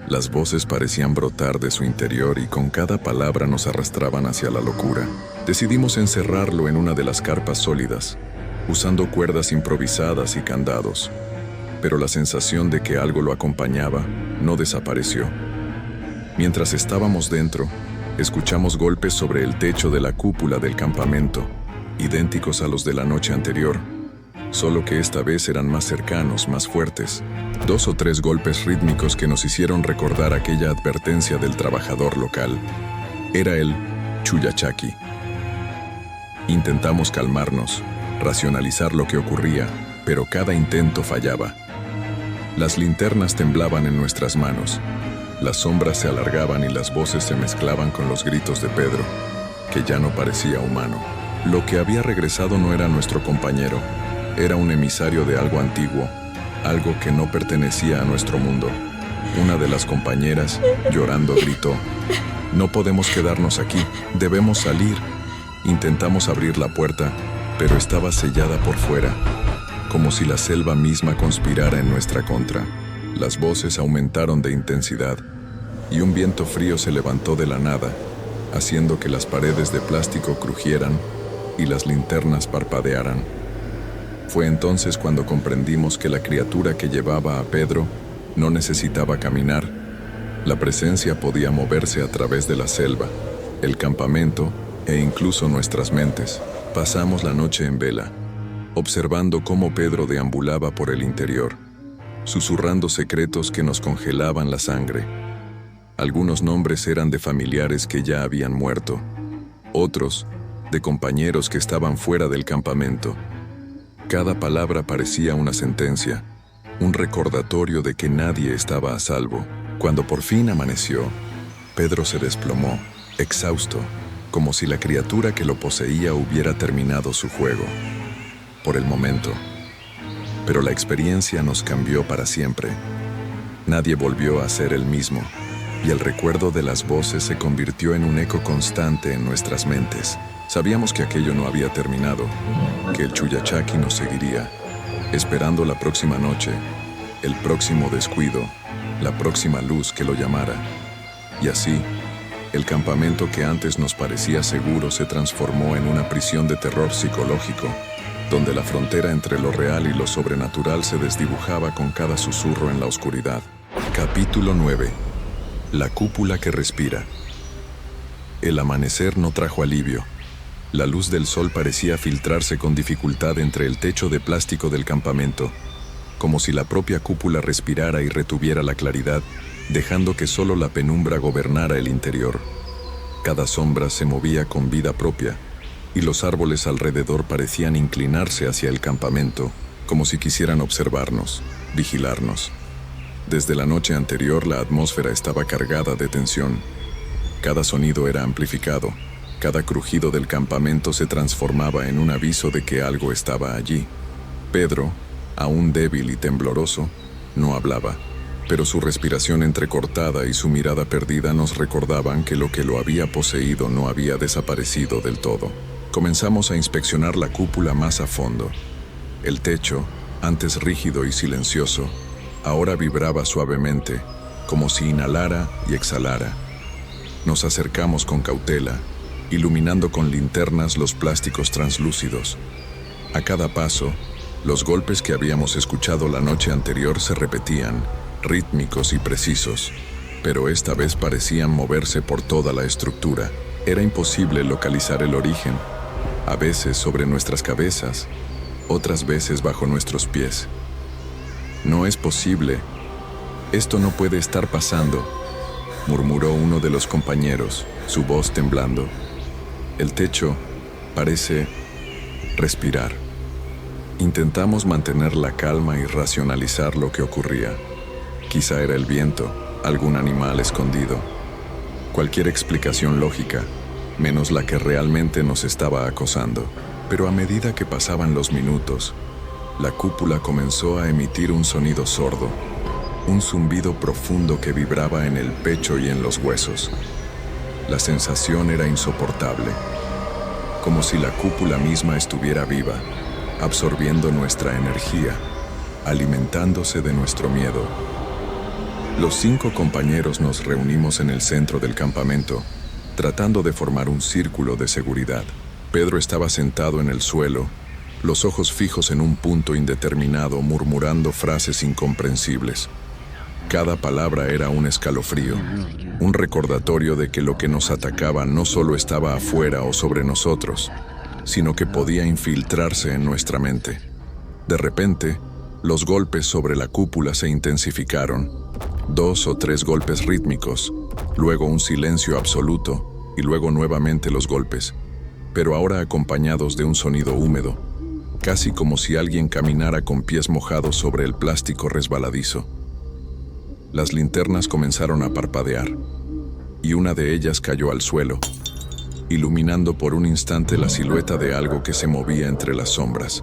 Las voces parecían brotar de su interior y con cada palabra nos arrastraban hacia la locura. Decidimos encerrarlo en una de las carpas sólidas, usando cuerdas improvisadas y candados. Pero la sensación de que algo lo acompañaba no desapareció. Mientras estábamos dentro, escuchamos golpes sobre el techo de la cúpula del campamento, idénticos a los de la noche anterior, solo que esta vez eran más cercanos, más fuertes. 2 o 3 golpes rítmicos que nos hicieron recordar aquella advertencia del trabajador local. Era el Chuyachaki. Intentamos calmarnos, racionalizar lo que ocurría, pero cada intento fallaba. Las linternas temblaban en nuestras manos, las sombras se alargaban y las voces se mezclaban con los gritos de Pedro, que ya no parecía humano. Lo que había regresado no era nuestro compañero, era un emisario de algo antiguo, algo que no pertenecía a nuestro mundo. Una de las compañeras, llorando, gritó: «No podemos quedarnos aquí, debemos salir». Intentamos abrir la puerta, pero estaba sellada por fuera, como si la selva misma conspirara en nuestra contra. Las voces aumentaron de intensidad, y un viento frío se levantó de la nada, haciendo que las paredes de plástico crujieran y las linternas parpadearan. Fue entonces cuando comprendimos que la criatura que llevaba a Pedro no necesitaba caminar. La presencia podía moverse a través de la selva, el campamento e incluso nuestras mentes. Pasamos la noche en vela, observando cómo Pedro deambulaba por el interior, susurrando secretos que nos congelaban la sangre. Algunos nombres eran de familiares que ya habían muerto, otros de compañeros que estaban fuera del campamento. Cada palabra parecía una sentencia, un recordatorio de que nadie estaba a salvo. Cuando por fin amaneció, Pedro se desplomó, exhausto, como si la criatura que lo poseía hubiera terminado su juego. Por el momento. Pero la experiencia nos cambió para siempre. Nadie volvió a ser el mismo, y el recuerdo de las voces se convirtió en un eco constante en nuestras mentes. Sabíamos que aquello no había terminado, que el Chuyachaki nos seguiría, esperando la próxima noche, el próximo descuido, la próxima luz que lo llamara. Y así, el campamento que antes nos parecía seguro se transformó en una prisión de terror psicológico, donde la frontera entre lo real y lo sobrenatural se desdibujaba con cada susurro en la oscuridad. Capítulo 9. La cúpula que respira. El amanecer no trajo alivio. La luz del sol parecía filtrarse con dificultad entre el techo de plástico del campamento, como si la propia cúpula respirara y retuviera la claridad, dejando que solo la penumbra gobernara el interior. Cada sombra se movía con vida propia, y los árboles alrededor parecían inclinarse hacia el campamento, como si quisieran observarnos, vigilarnos. Desde la noche anterior la atmósfera estaba cargada de tensión. Cada sonido era amplificado, cada crujido del campamento se transformaba en un aviso de que algo estaba allí. Pedro, aún débil y tembloroso, no hablaba, pero su respiración entrecortada y su mirada perdida nos recordaban que lo había poseído no había desaparecido del todo. Comenzamos a inspeccionar la cúpula más a fondo. El techo, antes rígido y silencioso, ahora vibraba suavemente, como si inhalara y exhalara. Nos acercamos con cautela, iluminando con linternas los plásticos translúcidos. A cada paso, los golpes que habíamos escuchado la noche anterior se repetían, rítmicos y precisos, pero esta vez parecían moverse por toda la estructura. Era imposible localizar el origen, a veces sobre nuestras cabezas, otras veces bajo nuestros pies. No es posible. Esto no puede estar pasando, murmuró uno de los compañeros, su voz temblando. El techo parece respirar. Intentamos mantener la calma y racionalizar lo que ocurría. Quizá era el viento, algún animal escondido. Cualquier explicación lógica, menos la que realmente nos estaba acosando. Pero a medida que pasaban los minutos, la cúpula comenzó a emitir un sonido sordo, un zumbido profundo que vibraba en el pecho y en los huesos. La sensación era insoportable, como si la cúpula misma estuviera viva, absorbiendo nuestra energía, alimentándose de nuestro miedo. Los 5 compañeros nos reunimos en el centro del campamento, tratando de formar un círculo de seguridad. Pedro estaba sentado en el suelo, los ojos fijos en un punto indeterminado, murmurando frases incomprensibles. Cada palabra era un escalofrío, un recordatorio de que lo que nos atacaba no solo estaba afuera o sobre nosotros, sino que podía infiltrarse en nuestra mente. De repente, los golpes sobre la cúpula se intensificaron, 2 o 3 golpes rítmicos, luego un silencio absoluto y luego nuevamente los golpes, pero ahora acompañados de un sonido húmedo, casi como si alguien caminara con pies mojados sobre el plástico resbaladizo. Las linternas comenzaron a parpadear, y una de ellas cayó al suelo, iluminando por un instante la silueta de algo que se movía entre las sombras.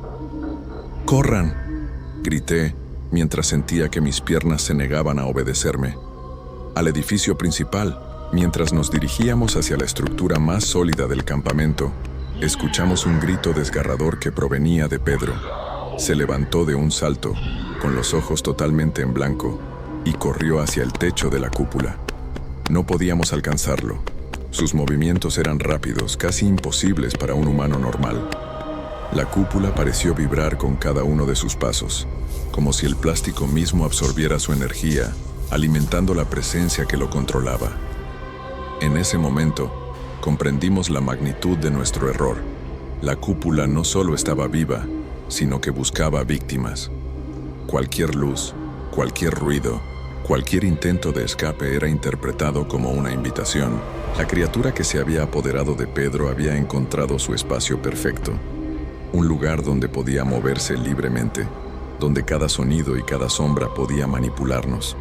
¡Corran!, grité, mientras sentía que mis piernas se negaban a obedecerme. Al edificio principal, mientras nos dirigíamos hacia la estructura más sólida del campamento, escuchamos un grito desgarrador que provenía de Pedro. Se levantó de un salto, con los ojos totalmente en blanco, y corrió hacia el techo de la cúpula. No podíamos alcanzarlo. Sus movimientos eran rápidos, casi imposibles para un humano normal. La cúpula pareció vibrar con cada uno de sus pasos, como si el plástico mismo absorbiera su energía, alimentando la presencia que lo controlaba. En ese momento, comprendimos la magnitud de nuestro error. La cúpula no solo estaba viva, sino que buscaba víctimas. Cualquier luz, cualquier ruido, cualquier intento de escape era interpretado como una invitación. La criatura que se había apoderado de Pedro había encontrado su espacio perfecto. Un lugar donde podía moverse libremente, donde cada sonido y cada sombra podía manipularnos.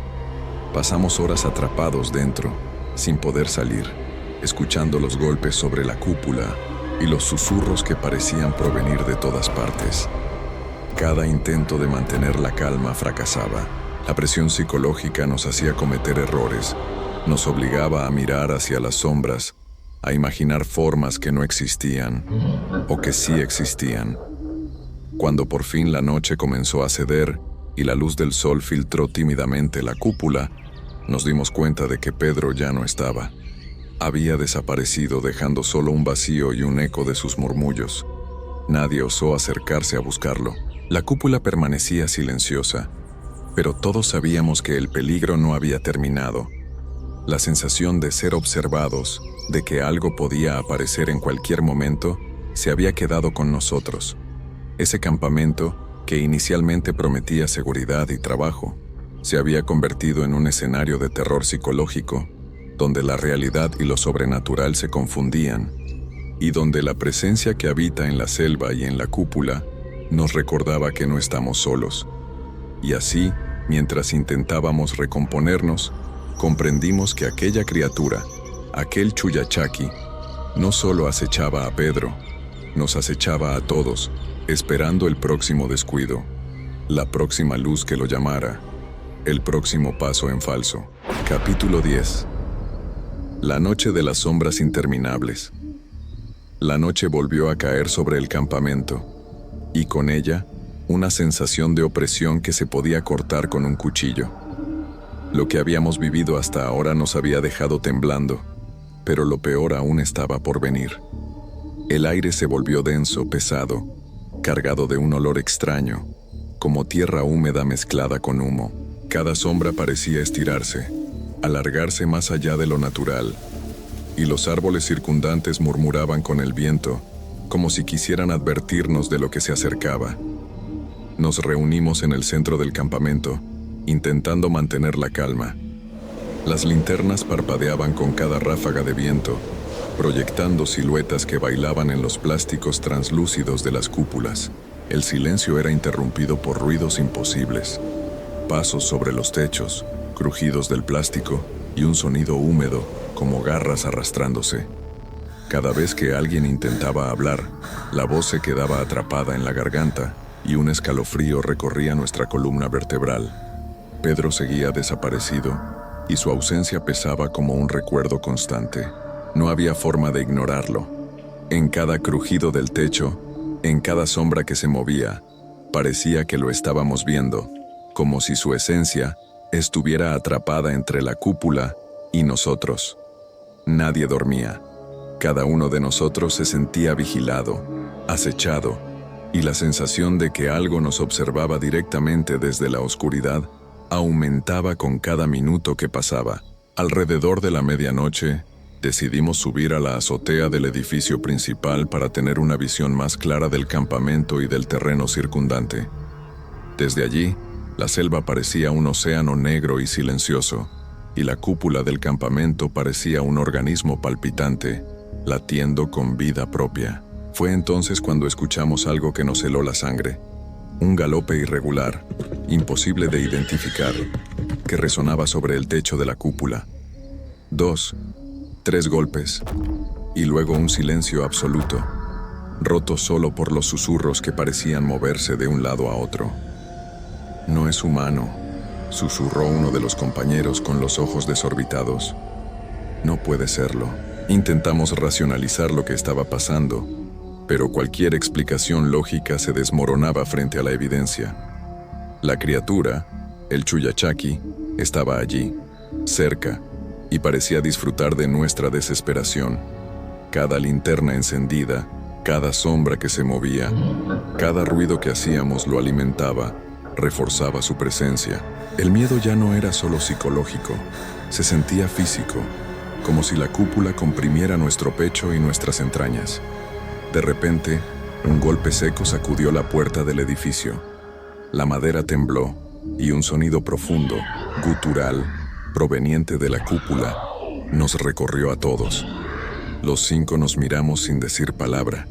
Pasamos horas atrapados dentro, sin poder salir, escuchando los golpes sobre la cúpula y los susurros que parecían provenir de todas partes. Cada intento de mantener la calma fracasaba. La presión psicológica nos hacía cometer errores, nos obligaba a mirar hacia las sombras, a imaginar formas que no existían, o que sí existían. Cuando por fin la noche comenzó a ceder y la luz del sol filtró tímidamente la cúpula, nos dimos cuenta de que Pedro ya no estaba. Había desaparecido, dejando solo un vacío y un eco de sus murmullos. Nadie osó acercarse a buscarlo. La cúpula permanecía silenciosa, pero todos sabíamos que el peligro no había terminado. La sensación de ser observados, de que algo podía aparecer en cualquier momento, se había quedado con nosotros. Ese campamento, que inicialmente prometía seguridad y trabajo, se había convertido en un escenario de terror psicológico, donde la realidad y lo sobrenatural se confundían, y donde la presencia que habita en la selva y en la cúpula nos recordaba que no estamos solos. Y así, mientras intentábamos recomponernos, comprendimos que aquella criatura, aquel Chuyachaki, no solo acechaba a Pedro, nos acechaba a todos, esperando el próximo descuido, la próxima luz que lo llamara, el próximo paso en falso. Capítulo 10. La noche de las sombras interminables. La noche volvió a caer sobre el campamento, y con ella, una sensación de opresión que se podía cortar con un cuchillo. Lo que habíamos vivido hasta ahora nos había dejado temblando, pero lo peor aún estaba por venir. El aire se volvió denso, pesado, cargado de un olor extraño, como tierra húmeda mezclada con humo. Cada sombra parecía estirarse, alargarse más allá de lo natural, y los árboles circundantes murmuraban con el viento, como si quisieran advertirnos de lo que se acercaba. Nos reunimos en el centro del campamento, intentando mantener la calma. Las linternas parpadeaban con cada ráfaga de viento, proyectando siluetas que bailaban en los plásticos translúcidos de las cúpulas. El silencio era interrumpido por ruidos imposibles. Pasos sobre los techos, crujidos del plástico y un sonido húmedo, como garras arrastrándose. Cada vez que alguien intentaba hablar, la voz se quedaba atrapada en la garganta y un escalofrío recorría nuestra columna vertebral. Pedro seguía desaparecido y su ausencia pesaba como un recuerdo constante. No había forma de ignorarlo. En cada crujido del techo, en cada sombra que se movía, parecía que lo estábamos viendo, como si su esencia estuviera atrapada entre la cúpula y nosotros. Nadie dormía. Cada uno de nosotros se sentía vigilado, acechado, y la sensación de que algo nos observaba directamente desde la oscuridad aumentaba con cada minuto que pasaba. Alrededor de la medianoche, decidimos subir a la azotea del edificio principal para tener una visión más clara del campamento y del terreno circundante. Desde allí, la selva parecía un océano negro y silencioso, y la cúpula del campamento parecía un organismo palpitante, latiendo con vida propia. Fue entonces cuando escuchamos algo que nos heló la sangre. Un galope irregular, imposible de identificar, que resonaba sobre el techo de la cúpula. 2, 3 golpes, y luego un silencio absoluto, roto solo por los susurros que parecían moverse de un lado a otro. «No es humano», susurró uno de los compañeros con los ojos desorbitados. «No puede serlo». Intentamos racionalizar lo que estaba pasando, pero cualquier explicación lógica se desmoronaba frente a la evidencia. La criatura, el Chuyachaki, estaba allí, cerca, y parecía disfrutar de nuestra desesperación. Cada linterna encendida, cada sombra que se movía, cada ruido que hacíamos lo alimentaba, reforzaba su presencia. El miedo ya no era solo psicológico, se sentía físico, como si la cúpula comprimiera nuestro pecho y nuestras entrañas. De repente, un golpe seco sacudió la puerta del edificio. La madera tembló, y un sonido profundo, gutural, proveniente de la cúpula, nos recorrió a todos. Los 5 nos miramos sin decir palabra,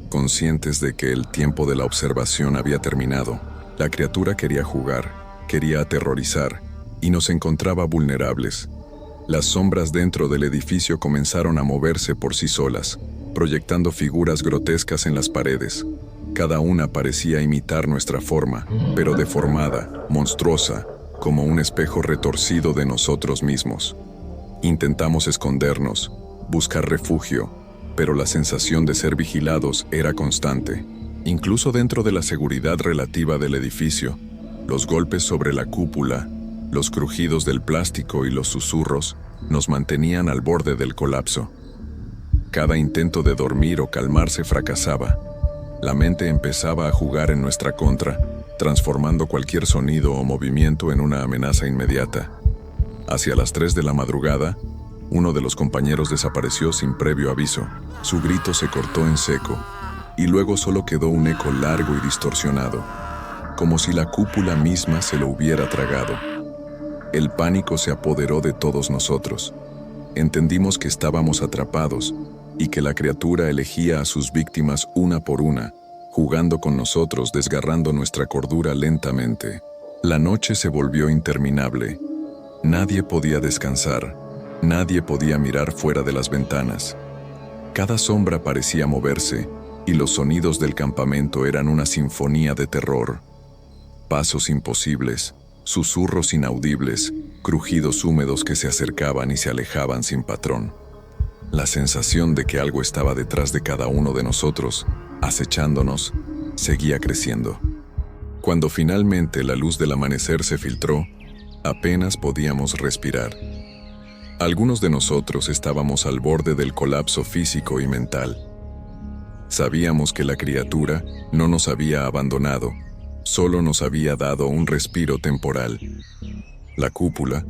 conscientes de que el tiempo de la observación había terminado. La criatura quería jugar, quería aterrorizar, y nos encontraba vulnerables. Las sombras dentro del edificio comenzaron a moverse por sí solas, proyectando figuras grotescas en las paredes. Cada una parecía imitar nuestra forma, pero deformada, monstruosa, como un espejo retorcido de nosotros mismos. Intentamos escondernos, buscar refugio, pero la sensación de ser vigilados era constante. Incluso dentro de la seguridad relativa del edificio, los golpes sobre la cúpula, los crujidos del plástico y los susurros nos mantenían al borde del colapso. Cada intento de dormir o calmarse fracasaba. La mente empezaba a jugar en nuestra contra, transformando cualquier sonido o movimiento en una amenaza inmediata. Hacia las 3 de la madrugada, uno de los compañeros desapareció sin previo aviso. Su grito se cortó en seco, y luego solo quedó un eco largo y distorsionado, como si la cúpula misma se lo hubiera tragado. El pánico se apoderó de todos nosotros. entendimos que estábamos atrapados y que la criatura elegía a sus víctimas una por una, jugando con nosotros, desgarrando nuestra cordura lentamente. La noche se volvió interminable. Nadie podía descansar, nadie podía mirar fuera de las ventanas. Cada sombra parecía moverse, y los sonidos del campamento eran una sinfonía de terror. Pasos imposibles, susurros inaudibles, crujidos húmedos que se acercaban y se alejaban sin patrón. La sensación de que algo estaba detrás de cada uno de nosotros, acechándonos, seguía creciendo. Cuando finalmente la luz del amanecer se filtró, apenas podíamos respirar. Algunos de nosotros estábamos al borde del colapso físico y mental. Sabíamos que la criatura no nos había abandonado, solo nos había dado un respiro temporal. La cúpula,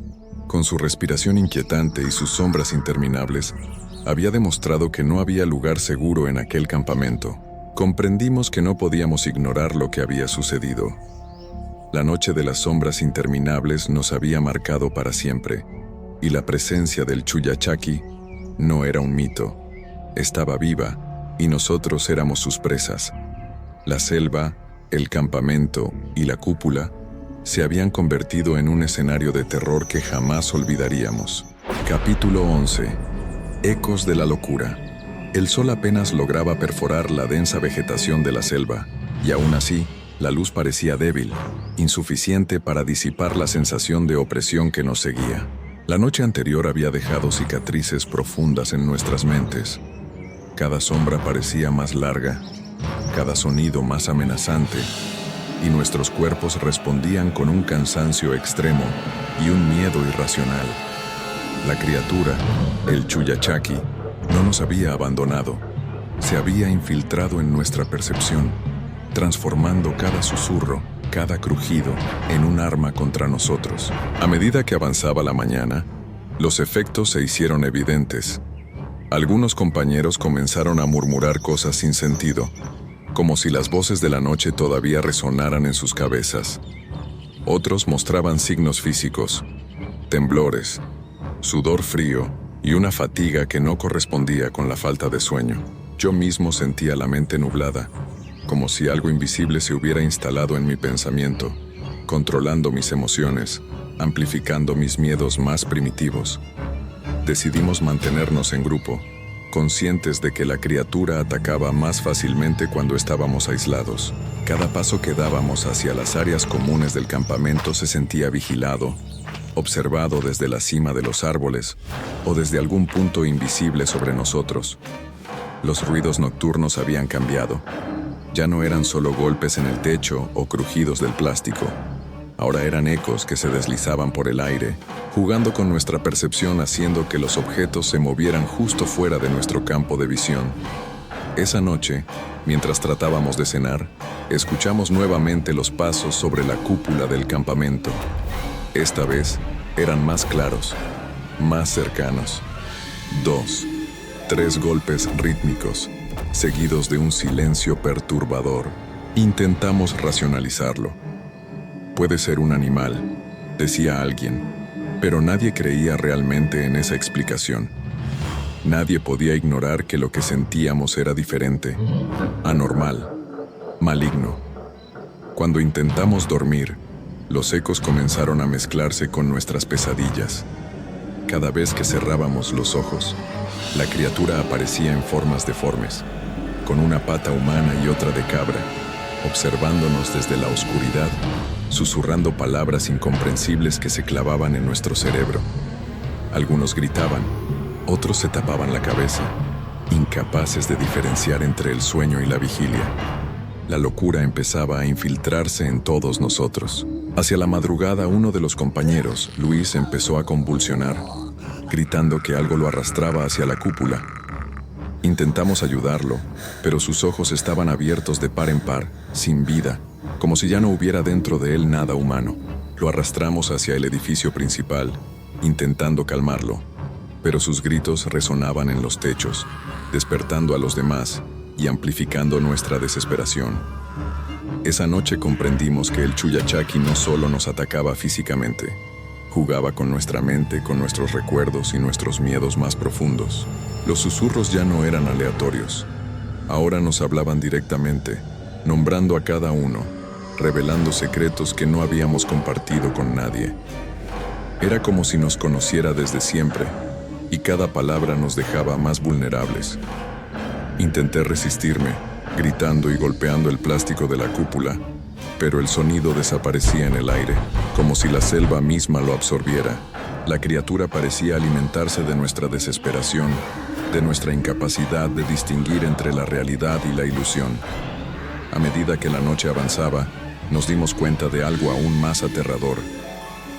con su respiración inquietante y sus sombras interminables, había demostrado que no había lugar seguro en aquel campamento. Comprendimos que no podíamos ignorar lo que había sucedido. La noche de las sombras interminables nos había marcado para siempre, y la presencia del Chuyachaki no era un mito. Estaba viva, y nosotros éramos sus presas. La selva, el campamento y la cúpula se habían convertido en un escenario de terror que jamás olvidaríamos. Capítulo 11. Ecos de la locura. El sol apenas lograba perforar la densa vegetación de la selva, y aún así, la luz parecía débil, insuficiente para disipar la sensación de opresión que nos seguía. La noche anterior había dejado cicatrices profundas en nuestras mentes. Cada sombra parecía más larga, cada sonido más amenazante, y nuestros cuerpos respondían con un cansancio extremo y un miedo irracional. La criatura, el Chuyachaki, no nos había abandonado. Se había infiltrado en nuestra percepción, transformando cada susurro, cada crujido, en un arma contra nosotros. A medida que avanzaba la mañana, los efectos se hicieron evidentes. Algunos compañeros comenzaron a murmurar cosas sin sentido, como si las voces de la noche todavía resonaran en sus cabezas. Otros mostraban signos físicos, temblores, sudor frío y una fatiga que no correspondía con la falta de sueño. Yo mismo sentía la mente nublada, como si algo invisible se hubiera instalado en mi pensamiento, controlando mis emociones, amplificando mis miedos más primitivos. Decidimos mantenernos en grupo, conscientes de que la criatura atacaba más fácilmente cuando estábamos aislados. Cada paso que dábamos hacia las áreas comunes del campamento se sentía vigilado, observado desde la cima de los árboles o desde algún punto invisible sobre nosotros. Los ruidos nocturnos habían cambiado. Ya no eran solo golpes en el techo o crujidos del plástico. Ahora eran ecos que se deslizaban por el aire, jugando con nuestra percepción, haciendo que los objetos se movieran justo fuera de nuestro campo de visión. Esa noche, mientras tratábamos de cenar, escuchamos nuevamente los pasos sobre la cúpula del campamento. Esta vez eran más claros, más cercanos. 2, 3 golpes rítmicos, seguidos de un silencio perturbador. Intentamos racionalizarlo. Puede ser un animal, decía alguien, pero nadie creía realmente en esa explicación. Nadie podía ignorar que lo que sentíamos era diferente, anormal, maligno. Cuando intentamos dormir, los ecos comenzaron a mezclarse con nuestras pesadillas. Cada vez que cerrábamos los ojos, la criatura aparecía en formas deformes, con una pata humana y otra de cabra, observándonos desde la oscuridad, susurrando palabras incomprensibles que se clavaban en nuestro cerebro. Algunos gritaban, otros se tapaban la cabeza, incapaces de diferenciar entre el sueño y la vigilia. La locura empezaba a infiltrarse en todos nosotros. Hacia la madrugada, uno de los compañeros, Luis, empezó a convulsionar, gritando que algo lo arrastraba hacia la cúpula. Intentamos ayudarlo, pero sus ojos estaban abiertos de par en par, sin vida, como si ya no hubiera dentro de él nada humano. Lo arrastramos hacia el edificio principal, intentando calmarlo, pero sus gritos resonaban en los techos, despertando a los demás y amplificando nuestra desesperación. Esa noche comprendimos que el Chuyachaki no solo nos atacaba físicamente, Jugaba con nuestra mente, con nuestros recuerdos y nuestros miedos más profundos. Los susurros ya no eran aleatorios. Ahora nos hablaban directamente, nombrando a cada uno, revelando secretos que no habíamos compartido con nadie. Era como si nos conociera desde siempre, y cada palabra nos dejaba más vulnerables. Intenté resistirme, gritando y golpeando el plástico de la cúpula, pero el sonido desaparecía en el aire, como si la selva misma lo absorbiera. La criatura parecía alimentarse de nuestra desesperación, de nuestra incapacidad de distinguir entre la realidad y la ilusión. A medida que la noche avanzaba, nos dimos cuenta de algo aún más aterrador.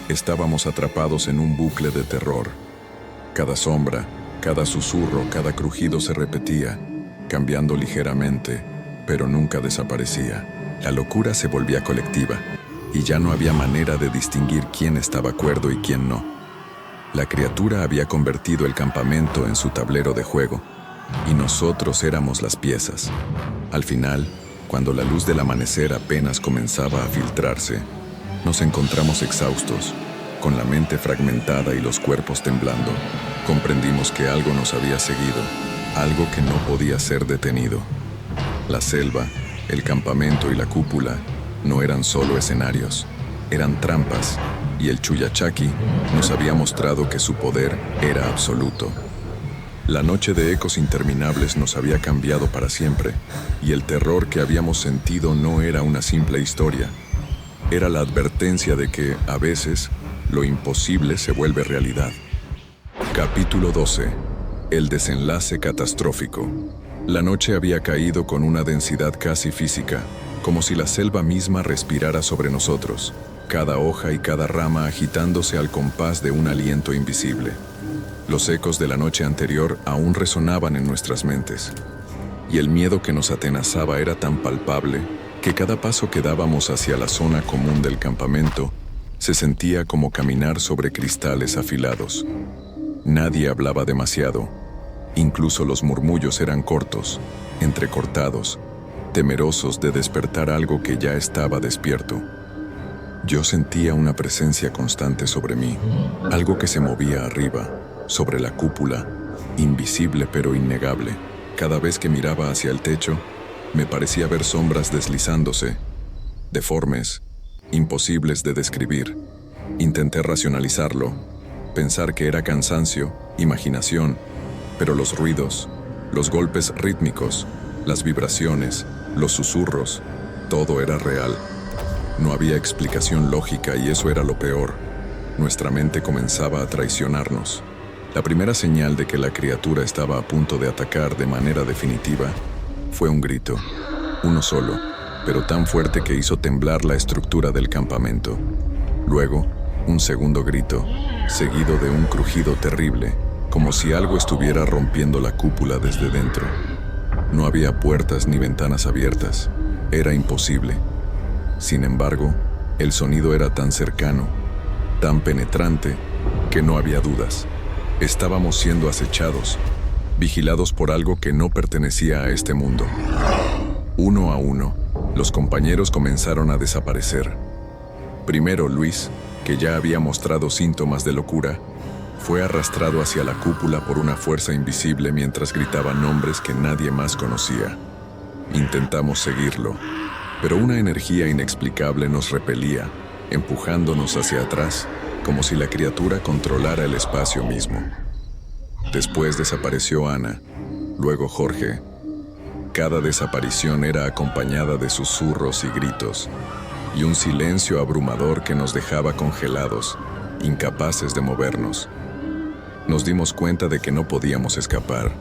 Estábamos atrapados en un bucle de terror. Cada sombra, cada susurro, cada crujido se repetía, cambiando ligeramente, pero nunca desaparecía. La locura se volvía colectiva, y ya no había manera de distinguir quién estaba cuerdo y quién no. La criatura había convertido el campamento en su tablero de juego, y nosotros éramos las piezas. Al final, cuando la luz del amanecer apenas comenzaba a filtrarse, nos encontramos exhaustos, con la mente fragmentada y los cuerpos temblando. Comprendimos que algo nos había seguido, algo que no podía ser detenido. La selva, el campamento y la cúpula no eran solo escenarios, eran trampas, y el Chuyachaki nos había mostrado que su poder era absoluto. La noche de ecos interminables nos había cambiado para siempre, y el terror que habíamos sentido no era una simple historia. Era la advertencia de que, a veces, lo imposible se vuelve realidad. Capítulo 12. El desenlace catastrófico. La noche había caído con una densidad casi física, como si la selva misma respirara sobre nosotros, cada hoja y cada rama agitándose al compás de un aliento invisible. Los ecos de la noche anterior aún resonaban en nuestras mentes, y el miedo que nos atenazaba era tan palpable que cada paso que dábamos hacia la zona común del campamento se sentía como caminar sobre cristales afilados. Nadie hablaba demasiado, incluso los murmullos eran cortos, entrecortados, temerosos de despertar algo que ya estaba despierto. Yo sentía una presencia constante sobre mí, algo que se movía arriba, sobre la cúpula, invisible pero innegable. Cada vez que miraba hacia el techo, me parecía ver sombras deslizándose, deformes, imposibles de describir. Intenté racionalizarlo, pensar que era cansancio, imaginación, pero los ruidos, los golpes rítmicos, las vibraciones, los susurros, todo era real. No había explicación lógica y eso era lo peor. Nuestra mente comenzaba a traicionarnos. La primera señal de que la criatura estaba a punto de atacar de manera definitiva fue un grito, uno solo, pero tan fuerte que hizo temblar la estructura del campamento. Luego, un segundo grito, seguido de un crujido terrible, como si algo estuviera rompiendo la cúpula desde dentro. No había puertas ni ventanas abiertas. Era imposible. Sin embargo, el sonido era tan cercano, tan penetrante, que no había dudas. Estábamos siendo acechados, vigilados por algo que no pertenecía a este mundo. Uno a uno, los compañeros comenzaron a desaparecer. Primero Luis, que ya había mostrado síntomas de locura, fue arrastrado hacia la cúpula por una fuerza invisible mientras gritaba nombres que nadie más conocía. Intentamos seguirlo, pero una energía inexplicable nos repelía, empujándonos hacia atrás, como si la criatura controlara el espacio mismo. Después desapareció Ana, luego Jorge. Cada desaparición era acompañada de susurros y gritos, y un silencio abrumador que nos dejaba congelados, incapaces de movernos. Nos dimos cuenta de que no podíamos escapar.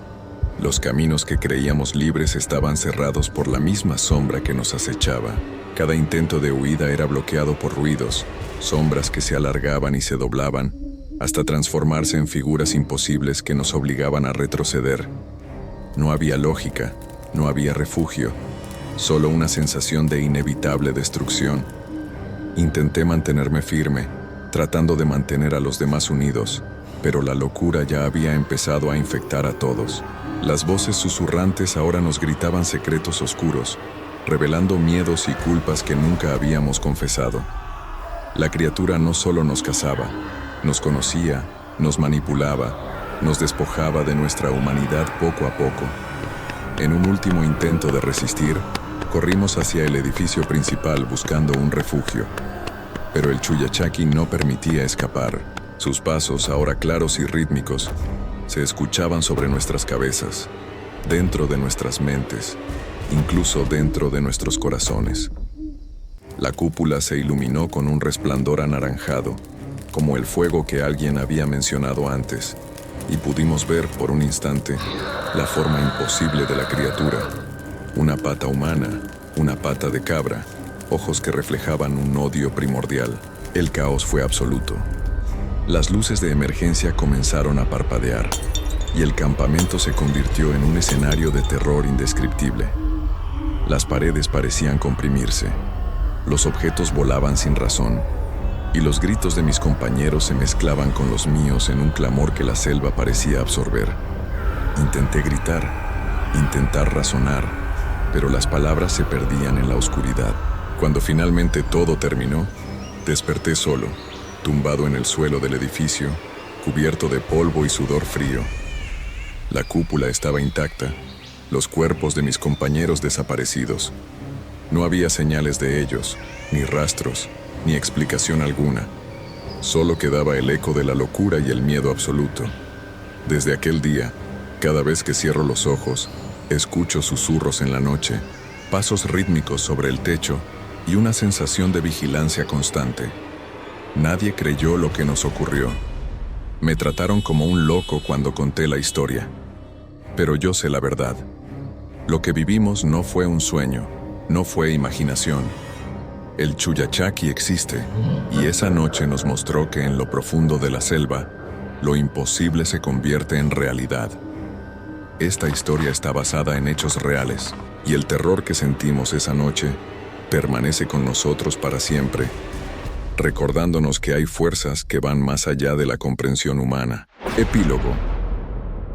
Los caminos que creíamos libres estaban cerrados por la misma sombra que nos acechaba. Cada intento de huida era bloqueado por ruidos, sombras que se alargaban y se doblaban, hasta transformarse en figuras imposibles que nos obligaban a retroceder. No había lógica, no había refugio, solo una sensación de inevitable destrucción. Intenté mantenerme firme, tratando de mantener a los demás unidos, pero la locura ya había empezado a infectar a todos. Las voces susurrantes ahora nos gritaban secretos oscuros, revelando miedos y culpas que nunca habíamos confesado. La criatura no solo nos cazaba, nos conocía, nos manipulaba, nos despojaba de nuestra humanidad poco a poco. En un último intento de resistir, corrimos hacia el edificio principal buscando un refugio. Pero el Chuyachaki no permitía escapar. Sus pasos, ahora claros y rítmicos, se escuchaban sobre nuestras cabezas, dentro de nuestras mentes, incluso dentro de nuestros corazones. La cúpula se iluminó con un resplandor anaranjado, como el fuego que alguien había mencionado antes, y pudimos ver por un instante la forma imposible de la criatura. Una pata humana, una pata de cabra, ojos que reflejaban un odio primordial. El caos fue absoluto. Las luces de emergencia comenzaron a parpadear, y el campamento se convirtió en un escenario de terror indescriptible. Las paredes parecían comprimirse, los objetos volaban sin razón, y los gritos de mis compañeros se mezclaban con los míos en un clamor que la selva parecía absorber. Intenté gritar, intentar razonar, pero las palabras se perdían en la oscuridad. Cuando finalmente todo terminó, desperté solo, tumbado en el suelo del edificio, cubierto de polvo y sudor frío. La cúpula estaba intacta, los cuerpos de mis compañeros desaparecidos. No había señales de ellos, ni rastros, ni explicación alguna. Solo quedaba el eco de la locura y el miedo absoluto. Desde aquel día, cada vez que cierro los ojos, escucho susurros en la noche, pasos rítmicos sobre el techo y una sensación de vigilancia constante. Nadie creyó lo que nos ocurrió. Me trataron como un loco cuando conté la historia. Pero yo sé la verdad. Lo que vivimos no fue un sueño, no fue imaginación. El Chuyachaki existe, y esa noche nos mostró que en lo profundo de la selva, lo imposible se convierte en realidad. Esta historia está basada en hechos reales, y el terror que sentimos esa noche permanece con nosotros para siempre, recordándonos que hay fuerzas que van más allá de la comprensión humana. Epílogo.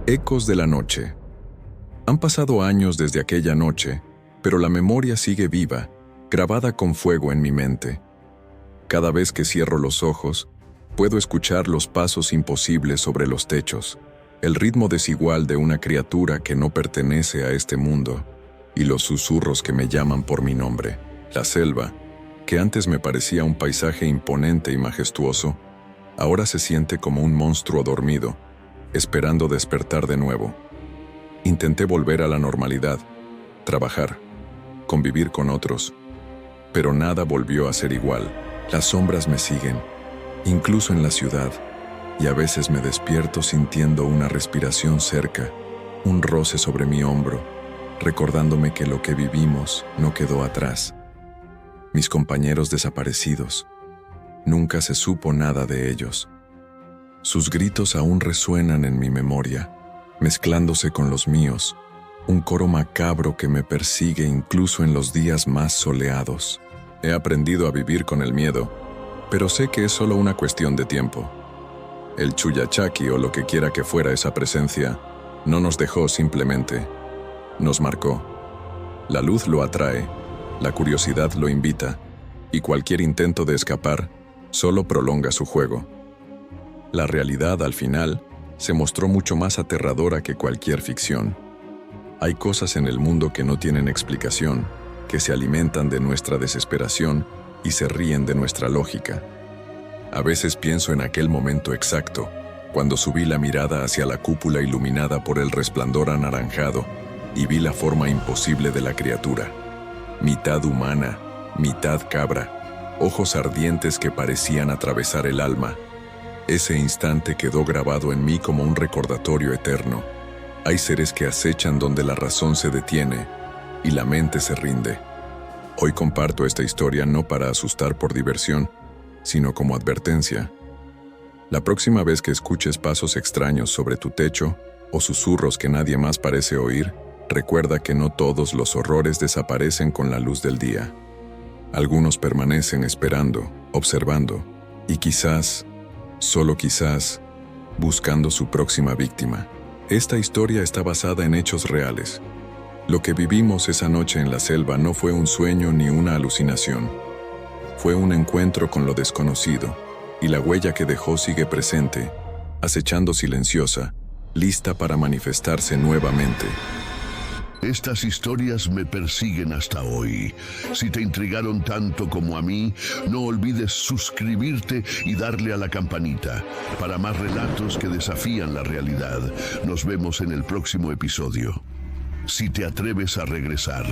Ecos de la noche. Han pasado años desde aquella noche, pero la memoria sigue viva, grabada con fuego en mi mente. Cada vez que cierro los ojos, puedo escuchar los pasos imposibles sobre los techos, el ritmo desigual de una criatura que no pertenece a este mundo, y los susurros que me llaman por mi nombre. La selva, que antes me parecía un paisaje imponente y majestuoso, ahora se siente como un monstruo dormido, esperando despertar de nuevo. Intenté volver a la normalidad, trabajar, convivir con otros, pero nada volvió a ser igual. Las sombras me siguen, incluso en la ciudad, y a veces me despierto sintiendo una respiración cerca, un roce sobre mi hombro, recordándome que lo que vivimos no quedó atrás. Mis compañeros desaparecidos, nunca se supo nada de ellos. Sus gritos aún resuenan en mi memoria, mezclándose con los míos, un coro macabro que me persigue incluso en los días más soleados. He aprendido a vivir con el miedo, pero sé que es solo una cuestión de tiempo. El Chuyachaki, o lo que quiera que fuera esa presencia, no nos dejó simplemente, nos marcó. La luz lo atrae, la curiosidad lo invita, y cualquier intento de escapar solo prolonga su juego. La realidad, al final, se mostró mucho más aterradora que cualquier ficción. Hay cosas en el mundo que no tienen explicación, que se alimentan de nuestra desesperación y se ríen de nuestra lógica. A veces pienso en aquel momento exacto, cuando subí la mirada hacia la cúpula iluminada por el resplandor anaranjado y vi la forma imposible de la criatura. Mitad humana, mitad cabra, ojos ardientes que parecían atravesar el alma. Ese instante quedó grabado en mí como un recordatorio eterno. Hay seres que acechan donde la razón se detiene y la mente se rinde. Hoy comparto esta historia no para asustar por diversión, sino como advertencia. La próxima vez que escuches pasos extraños sobre tu techo o susurros que nadie más parece oír, recuerda que no todos los horrores desaparecen con la luz del día. Algunos permanecen esperando, observando, y quizás, solo quizás, buscando su próxima víctima. Esta historia está basada en hechos reales. Lo que vivimos esa noche en la selva no fue un sueño ni una alucinación. Fue un encuentro con lo desconocido, y la huella que dejó sigue presente, acechando silenciosa, lista para manifestarse nuevamente. Estas historias me persiguen hasta hoy. Si te intrigaron tanto como a mí, no olvides suscribirte y darle a la campanita para más relatos que desafían la realidad. Nos vemos en el próximo episodio. Si te atreves a regresar.